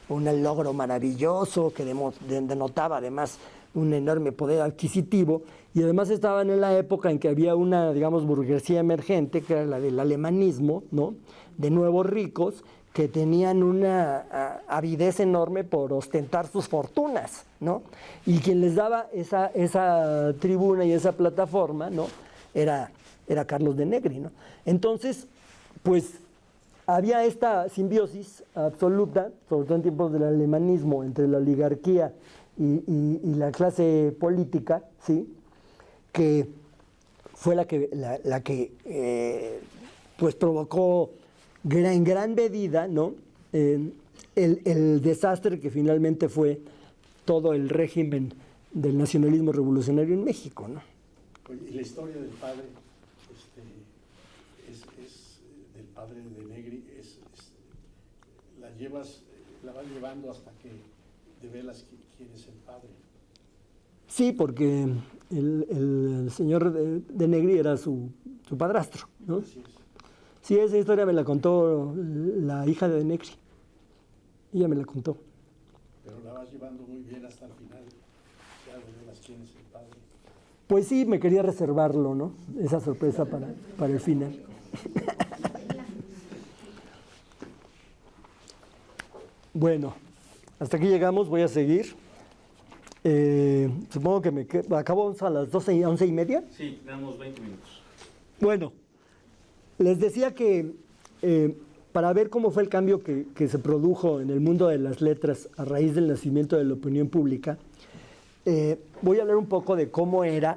logro maravilloso que denotaba además un enorme poder adquisitivo, y además estaban en la época en que había una, digamos, burguesía emergente, que era la del alemanismo, ¿no? De nuevos ricos, que tenían una avidez enorme por ostentar sus fortunas, ¿no? Y quien les daba esa tribuna y esa plataforma, ¿no? Era Carlos de Negri, ¿no? Entonces, pues, había esta simbiosis absoluta, sobre todo en tiempos del alemanismo, entre la oligarquía y la clase política, ¿sí? Que fue la que pues provocó en gran medida, ¿no? El desastre que finalmente fue todo el régimen del nacionalismo revolucionario en México, ¿no? Oye, y la historia del padre, del padre de Negri, la vas llevando hasta que develas quién es el padre. Sí, porque el señor de Negri era su padrastro, ¿no? Así es. Sí, esa historia me la contó la hija de Negri. Ella me la contó. Pero la vas llevando muy bien hasta el final. Ya develas quién es el padre. Pues sí, me quería reservarlo, ¿no? Esa sorpresa para el final. Bueno, hasta aquí llegamos, voy a seguir. Supongo que acabamos a las 11:30. Sí, tenemos 20 minutos. Bueno, les decía que para ver cómo fue el cambio que se produjo en el mundo de las letras a raíz del nacimiento de la opinión pública, voy a hablar un poco de cómo era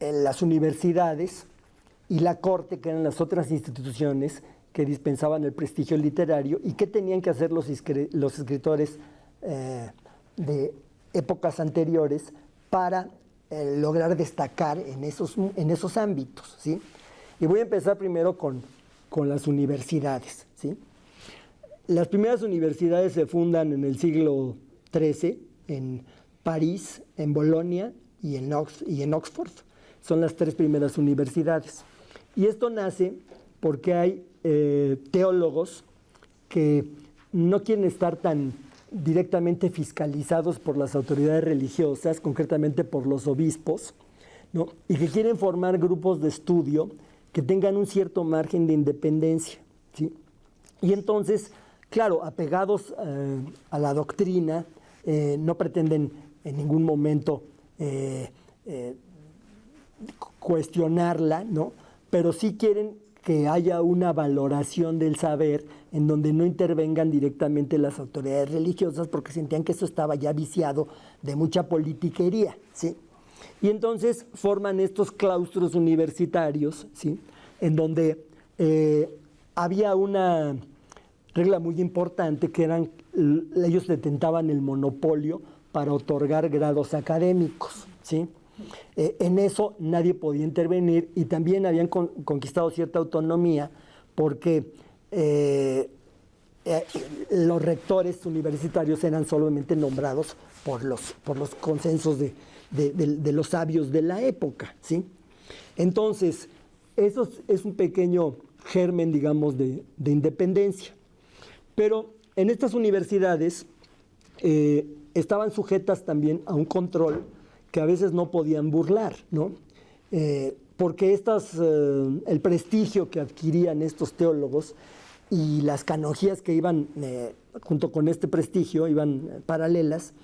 las universidades y la corte, que eran las otras instituciones que dispensaban el prestigio literario, y qué tenían que hacer los escritores de épocas anteriores para lograr destacar en esos ámbitos, ¿sí? Y voy a empezar primero con las universidades, ¿sí? Las primeras universidades se fundan en el siglo XIII en París, en Bolonia y en Oxford. Son las tres primeras universidades. Y esto nace porque hay teólogos que no quieren estar tan directamente fiscalizados por las autoridades religiosas, concretamente por los obispos, ¿no? Y que quieren formar grupos de estudio que tengan un cierto margen de independencia, ¿sí? Y entonces, claro, apegados a la doctrina, no pretenden en ningún momento cuestionarla, ¿no? Pero sí quieren que haya una valoración del saber en donde no intervengan directamente las autoridades religiosas, porque sentían que eso estaba ya viciado de mucha politiquería, ¿sí? Y entonces forman estos claustros universitarios, ¿sí? En donde había una regla muy importante, que eran, ellos detentaban el monopolio para otorgar grados académicos, ¿sí? En eso nadie podía intervenir, y también habían conquistado cierta autonomía porque los rectores universitarios eran solamente nombrados por los consensos de los sabios de la época, ¿sí? Entonces, eso es un pequeño germen, digamos, de independencia. Pero en estas universidades estaban sujetas también a un control que a veces no podían burlar, ¿no? Porque el prestigio que adquirían estos teólogos y las canonjías que iban junto con este prestigio, iban paralelas,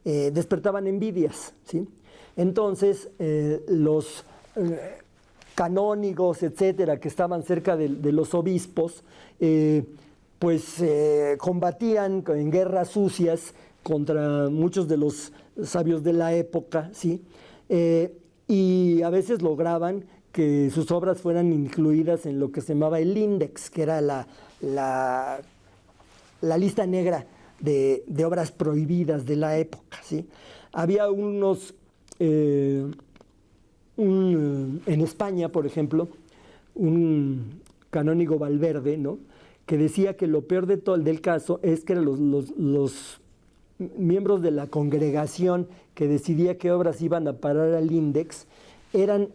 despertaban envidias, ¿sí? Entonces, los canónigos, etcétera, que estaban cerca de los obispos, pues combatían en guerras sucias contra muchos de los sabios de la época, ¿sí? Y a veces lograban que sus obras fueran incluidas en lo que se llamaba el Index, que era la lista negra de obras prohibidas de la época, ¿sí? había unos, en España, por ejemplo, un canónigo Valverde, ¿no?, que decía que lo peor del caso es que los miembros de la congregación que decidía qué obras iban a parar al Index eran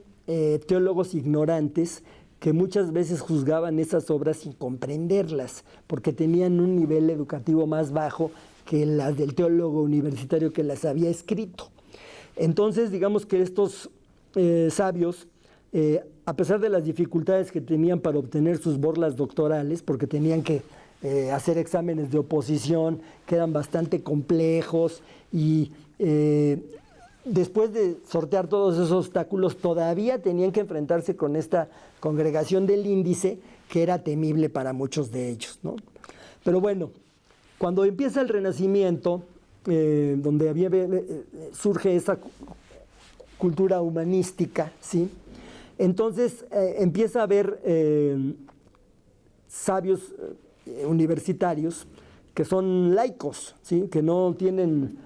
teólogos ignorantes que muchas veces juzgaban esas obras sin comprenderlas, porque tenían un nivel educativo más bajo que las del teólogo universitario que las había escrito. Entonces, digamos que estos sabios, a pesar de las dificultades que tenían para obtener sus borlas doctorales, porque tenían que hacer exámenes de oposición que eran bastante complejos y después de sortear todos esos obstáculos todavía tenían que enfrentarse con esta congregación del Índice que era temible para muchos de ellos, ¿no? Pero bueno, cuando empieza el Renacimiento, donde surge esa cultura humanística, ¿sí?, entonces empieza a haber sabios universitarios que son laicos, ¿sí?, que no tienen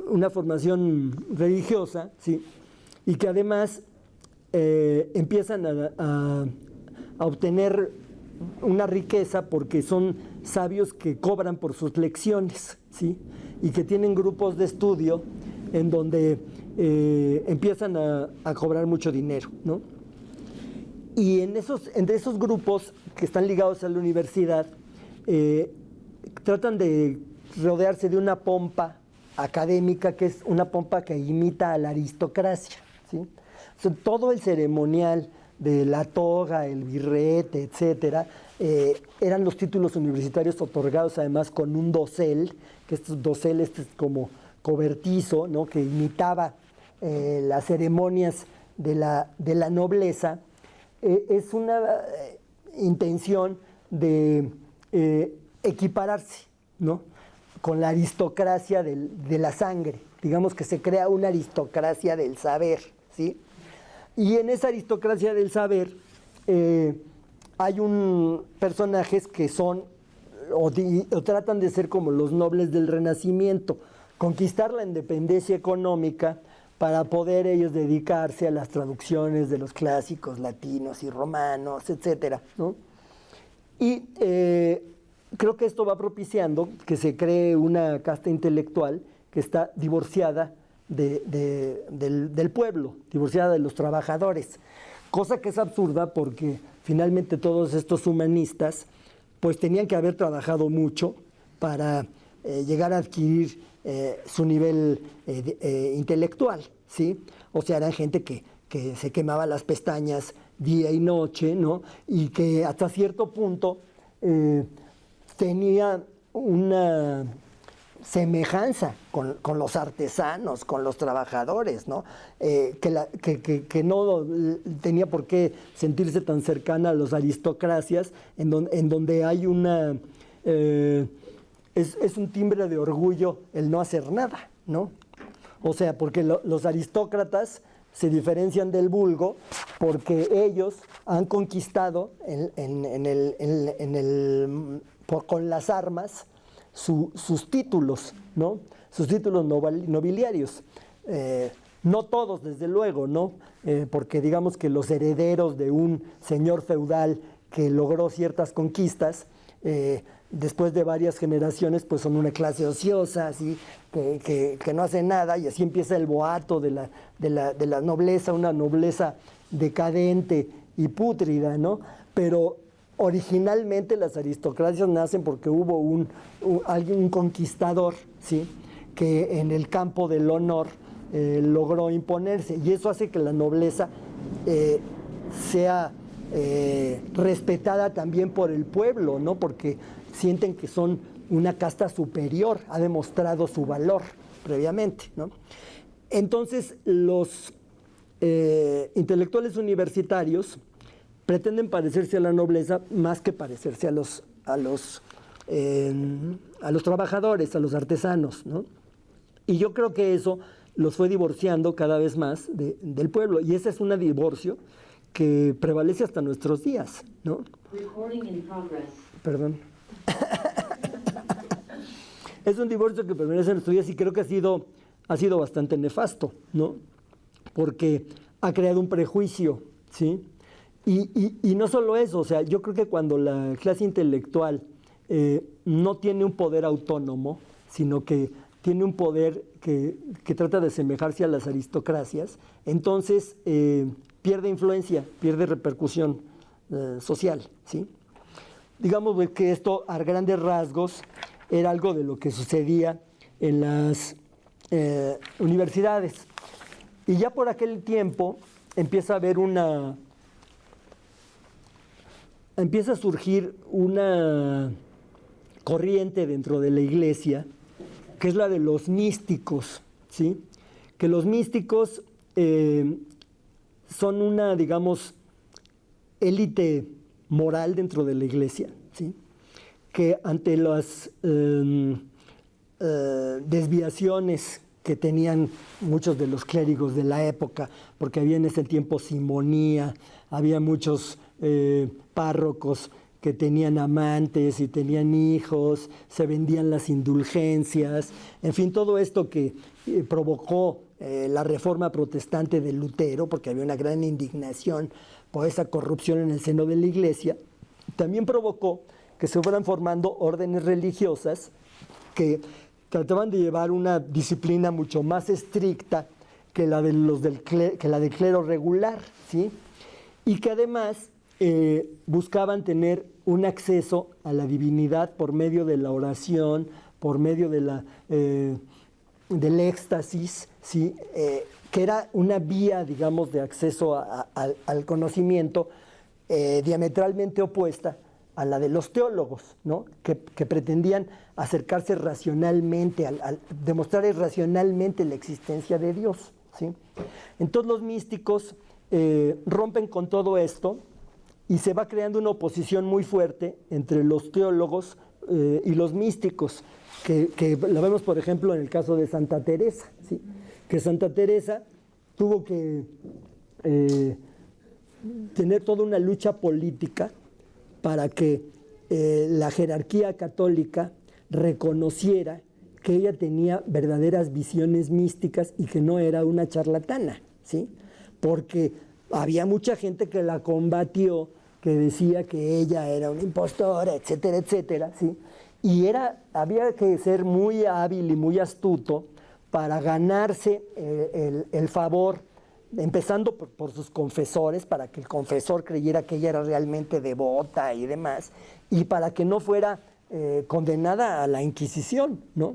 una formación religiosa, ¿sí?, y que además empiezan a obtener una riqueza porque son sabios que cobran por sus lecciones, ¿sí?, y que tienen grupos de estudio en donde empiezan a cobrar mucho dinero, ¿no? Y entre esos grupos que están ligados a la universidad, tratan de rodearse de una pompa académica que es una pompa que imita a la aristocracia, ¿sí? O sea, todo el ceremonial de la toga, el birrete, etcétera, eran los títulos universitarios otorgados además con un dosel, que estos doseles es como cobertizo, ¿no?, que imitaba las ceremonias de la nobleza. Es una intención de equipararse, ¿no?, con la aristocracia de la sangre. Digamos que se crea una aristocracia del saber, ¿sí? Y en esa aristocracia del saber hay personajes que son o tratan de ser como los nobles del Renacimiento, conquistar la independencia económica para poder ellos dedicarse a las traducciones de los clásicos latinos y romanos, etcétera, ¿no? Y creo que esto va propiciando que se cree una casta intelectual que está divorciada del pueblo, divorciada de los trabajadores, cosa que es absurda porque finalmente todos estos humanistas pues tenían que haber trabajado mucho para llegar a adquirir su nivel intelectual, ¿sí? O sea, eran gente que se quemaba las pestañas día y noche, ¿no?, y que hasta cierto punto tenía una semejanza con los artesanos, con los trabajadores, ¿no? Que no tenía por qué sentirse tan cercana a las aristocracias, en donde hay una... es un timbre de orgullo el no hacer nada, ¿no? O sea, porque los aristócratas se diferencian del vulgo porque ellos han conquistado con las armas sus títulos, ¿no? Sus títulos nobiliarios. No todos, desde luego, ¿no? Porque digamos que los herederos de un señor feudal que logró ciertas conquistas, después de varias generaciones, pues son una clase ociosa, así, que no hace nada, y así empieza el boato de la nobleza, una nobleza decadente y pútrida, ¿no? Pero originalmente las aristocracias nacen porque hubo un conquistador, ¿sí?, que en el campo del honor logró imponerse, y eso hace que la nobleza sea respetada también por el pueblo, ¿no?, porque sienten que son una casta superior, ha demostrado su valor previamente, ¿no? Entonces los intelectuales universitarios pretenden parecerse a la nobleza más que parecerse a los trabajadores, a los artesanos, ¿no? Y yo creo que eso los fue divorciando cada vez más del pueblo, y ese es un divorcio que prevalece hasta nuestros días, ¿no? Perdón. es un divorcio que permanece en nuestros días y creo que ha sido bastante nefasto, ¿no? Porque ha creado un prejuicio, ¿sí? Y no solo eso, o sea, yo creo que cuando la clase intelectual no tiene un poder autónomo, sino que tiene un poder que trata de asemejarse a las aristocracias, entonces pierde influencia, pierde repercusión social, ¿sí? Digamos que esto a grandes rasgos era algo de lo que sucedía en las universidades. Y ya por aquel tiempo empieza a surgir una corriente dentro de la iglesia, que es la de los místicos, ¿sí? Que los místicos son una, digamos, élite moral dentro de la iglesia, ¿sí? Que ante las desviaciones que tenían muchos de los clérigos de la época, porque había en ese tiempo simonía, había muchos párrocos que tenían amantes y tenían hijos, se vendían las indulgencias, en fin, todo esto que provocó la reforma protestante de Lutero, porque había una gran indignación por esa corrupción en el seno de la iglesia, también provocó que se fueran formando órdenes religiosas que trataban de llevar una disciplina mucho más estricta que la del clero regular, ¿sí? Y que además buscaban tener un acceso a la divinidad por medio de la oración, por medio de del éxtasis, ¿sí? Que era una vía, digamos, de acceso al conocimiento diametralmente opuesta a la de los teólogos, ¿no? Que pretendían acercarse racionalmente, demostrar racionalmente la existencia de Dios, ¿sí? Entonces los místicos rompen con todo esto y se va creando una oposición muy fuerte entre los teólogos y los místicos, que la vemos, por ejemplo, en el caso de Santa Teresa, ¿sí? Que Santa Teresa tuvo que tener toda una lucha política para que la jerarquía católica reconociera que ella tenía verdaderas visiones místicas y que no era una charlatana, ¿sí? Porque había mucha gente que la combatió, que decía que ella era una impostora, etcétera, etcétera, ¿sí? Y había que ser muy hábil y muy astuto para ganarse el favor, empezando por sus confesores, para que el confesor creyera que ella era realmente devota y demás, y para que no fuera condenada a la Inquisición, ¿no?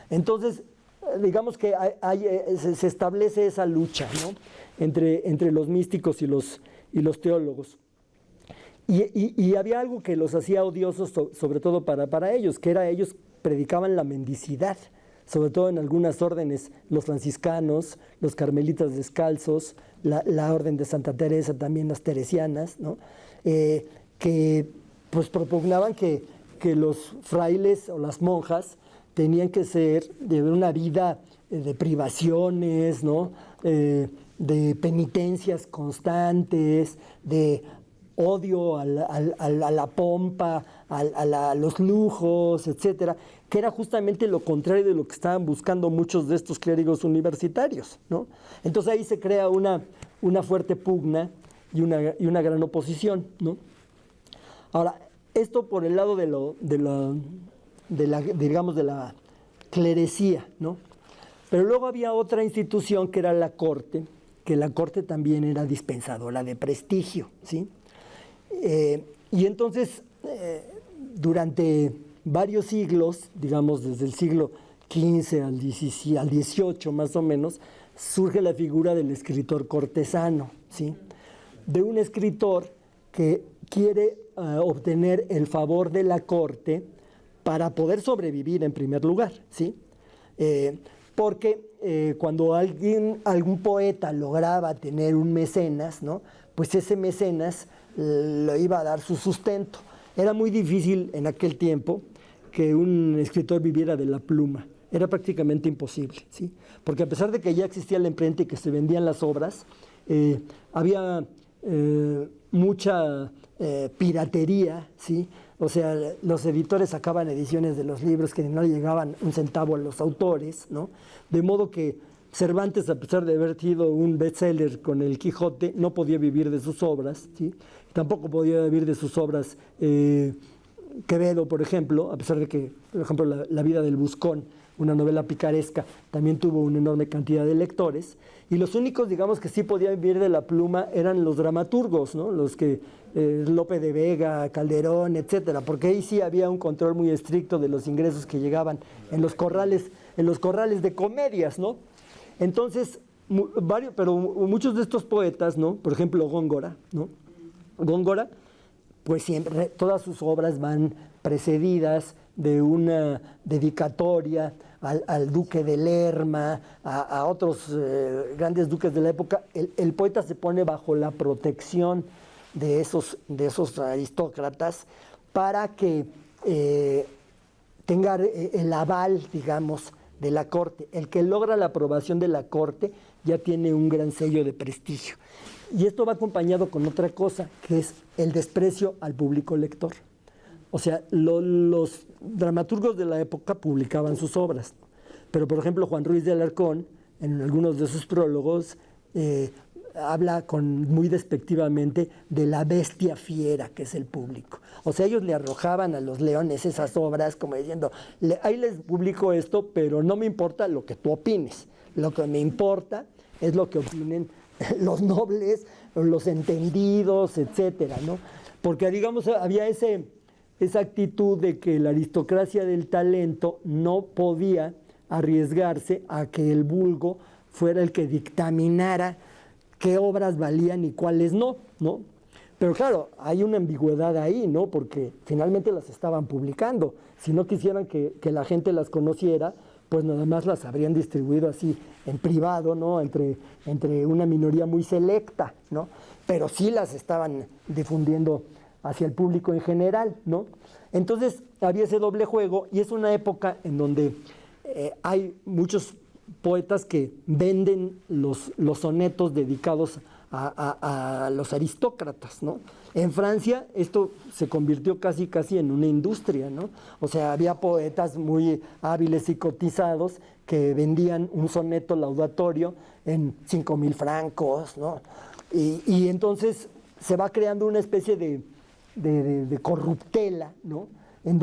Entonces, digamos que se establece esa lucha, ¿no? entre los místicos y los teólogos. Y había algo que los hacía odiosos, sobre todo para ellos, que era ellos predicaban la mendicidad, sobre todo en algunas órdenes, los franciscanos, los carmelitas descalzos, la orden de Santa Teresa, también las teresianas, ¿no? Que pues propugnaban que los frailes o las monjas tenían que de una vida de privaciones, ¿no? De penitencias constantes, de odio a la pompa, a los lujos, etcétera, que era justamente lo contrario de lo que estaban buscando muchos de estos clérigos universitarios, ¿no? Entonces ahí se crea una fuerte pugna y una gran oposición, ¿no? Ahora, esto por el lado de la clerecía, ¿no? Pero luego había otra institución que era la corte, que la corte también era dispensadora de prestigio, ¿sí? Y entonces, durante varios siglos, digamos desde el siglo XV al XVIII más o menos, surge la figura del escritor cortesano, ¿sí? De un escritor que quiere obtener el favor de la corte para poder sobrevivir en primer lugar, ¿sí? Porque cuando algún poeta lograba tener un mecenas, ¿no? Pues ese mecenas le iba a dar su sustento. Era muy difícil en aquel tiempo que un escritor viviera de la pluma. Era prácticamente imposible, ¿sí? Porque a pesar de que ya existía la imprenta y que se vendían las obras, había mucha piratería, ¿sí? O sea, los editores sacaban ediciones de los libros que no llegaban un centavo a los autores, ¿no? De modo que Cervantes, a pesar de haber sido un bestseller con el Quijote, no podía vivir de sus obras, ¿sí? Tampoco podía vivir de sus obras Quevedo, por ejemplo, a pesar de que, por ejemplo, la vida del Buscón, una novela picaresca, también tuvo una enorme cantidad de lectores. Y los únicos, digamos, que sí podían vivir de la pluma eran los dramaturgos, ¿no? Los que Lope de Vega, Calderón, etcétera, porque ahí sí había un control muy estricto de los ingresos que llegaban en los corrales de comedias, ¿no? Entonces, pero muchos de estos poetas, ¿no? Por ejemplo, Góngora, ¿no? Góngora, pues siempre, todas sus obras van precedidas de una dedicatoria al duque de Lerma, a otros grandes duques de la época. El poeta se pone bajo la protección de esos aristócratas para que tenga el aval, digamos, de la corte. El que logra la aprobación de la corte ya tiene un gran sello de prestigio. Y esto va acompañado con otra cosa, que es el desprecio al público lector. O sea, los dramaturgos de la época publicaban sus obras, pero por ejemplo Juan Ruiz de Alarcón, en algunos de sus prólogos, habla muy despectivamente de la bestia fiera que es el público. O sea, ellos le arrojaban a los leones esas obras como diciendo, ahí les publico esto, pero no me importa lo que tú opines, lo que me importa es lo que opinen los nobles, los entendidos, etcétera, ¿no? Porque, digamos, había esa actitud de que la aristocracia del talento no podía arriesgarse a que el vulgo fuera el que dictaminara qué obras valían y cuáles no, ¿no? Pero claro, hay una ambigüedad ahí, ¿no? Porque finalmente las estaban publicando. Si no quisieran que la gente las conociera, pues nada más las habrían distribuido así en privado, ¿no? Entre una minoría muy selecta, ¿no? Pero sí las estaban difundiendo hacia el público en general, ¿no? Entonces había ese doble juego y es una época en donde hay muchos poetas que venden los sonetos dedicados a los aristócratas, ¿no? En Francia esto se convirtió casi en una industria, ¿no? O sea, había poetas muy hábiles y cotizados que vendían un soneto laudatorio en 5,000 francos, ¿no? Y entonces se va creando una especie de corruptela, ¿no? En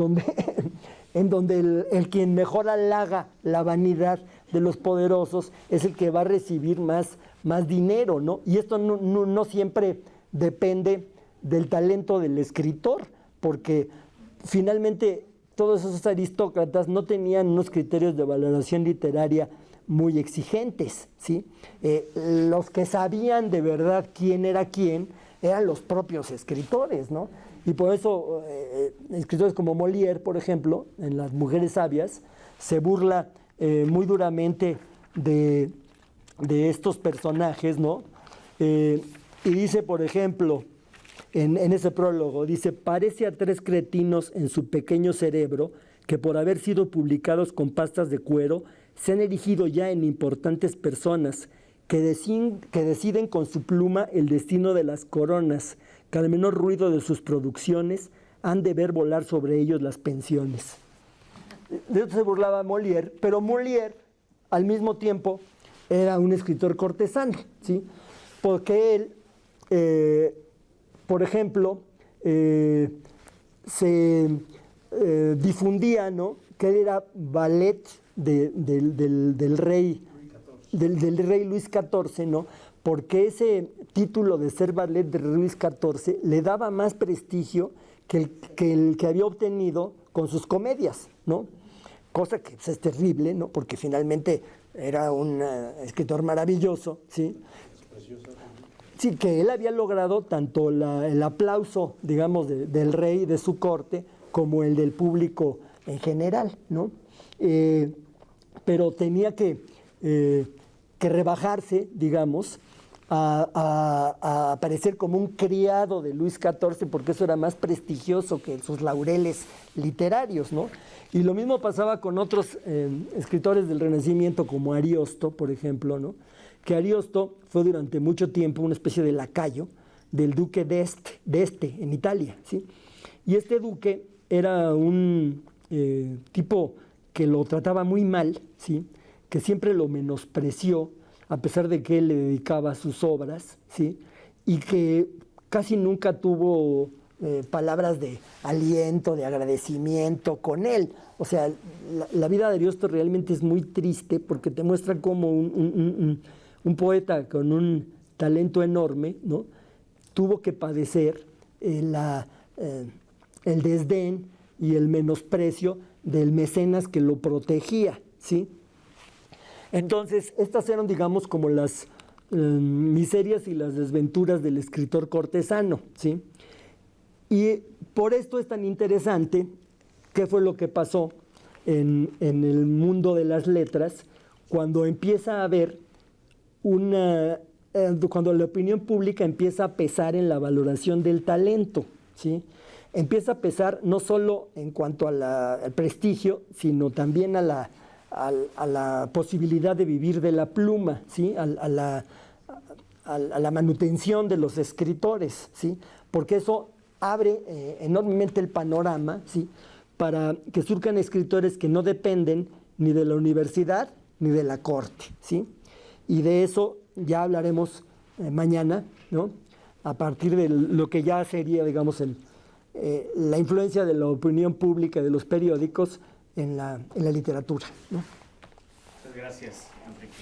donde el quien mejor halaga la vanidad de los poderosos es el que va a recibir más dinero, ¿no? Y esto no siempre depende del talento del escritor, porque finalmente todos esos aristócratas no tenían unos criterios de valoración literaria muy exigentes, ¿sí? Los que sabían de verdad quién era quién eran los propios escritores, ¿no? Y por eso escritores como Molière, por ejemplo, en Las Mujeres Sabias, se burla muy duramente de estos personajes, ¿no? Y dice, por ejemplo, en ese prólogo, dice, parece a 3 cretinos en su pequeño cerebro que por haber sido publicados con pastas de cuero, se han erigido ya en importantes personas que deciden con su pluma el destino de las coronas, que al menor ruido de sus producciones han de ver volar sobre ellos las pensiones. De esto se burlaba Molière, pero Molière al mismo tiempo era un escritor cortesano, ¿sí? Porque él, por ejemplo, se difundía, ¿no?, que él era valet del rey Luis XIV, ¿no? Porque ese título de ser valet de Luis XIV le daba más prestigio que el que había obtenido con sus comedias, ¿no? Cosa que pues, es terrible, ¿no? Porque finalmente era un escritor maravilloso, ¿sí? Sí, que él había logrado tanto el aplauso, digamos, del rey, de su corte, como el del público en general, ¿no? Pero tenía que rebajarse, digamos, a aparecer como un criado de Luis XIV, porque eso era más prestigioso que sus laureles literarios, ¿no? Y lo mismo pasaba con otros escritores del Renacimiento, como Ariosto, por ejemplo, ¿no? Que Ariosto fue durante mucho tiempo una especie de lacayo del duque de Este en Italia, ¿sí? Y este duque era un tipo que lo trataba muy mal, ¿sí? Que siempre lo menospreció, a pesar de que él le dedicaba sus obras, ¿sí? Y que casi nunca tuvo palabras de aliento, de agradecimiento con él. O sea, la vida de Ariosto realmente es muy triste porque te muestra cómo un poeta con un talento enorme, ¿no? Tuvo que padecer el desdén y el menosprecio del mecenas que lo protegía, ¿sí? Entonces, estas eran, digamos, como las miserias y las desventuras del escritor cortesano, ¿sí? Y por esto es tan interesante qué fue lo que pasó en el mundo de las letras cuando empieza a haber cuando la opinión pública empieza a pesar en la valoración del talento, ¿sí? Empieza a pesar no solo en cuanto al prestigio, sino también a la posibilidad de vivir de la pluma, ¿sí? A la manutención de los escritores, ¿sí? Porque eso abre enormemente el panorama, ¿sí? Para que surjan escritores que no dependen ni de la universidad ni de la corte, ¿sí? Y de eso ya hablaremos mañana, ¿no? A partir de lo que ya sería, digamos, la influencia de la opinión pública de los periódicos en la literatura, ¿no? Muchas gracias, Enrique.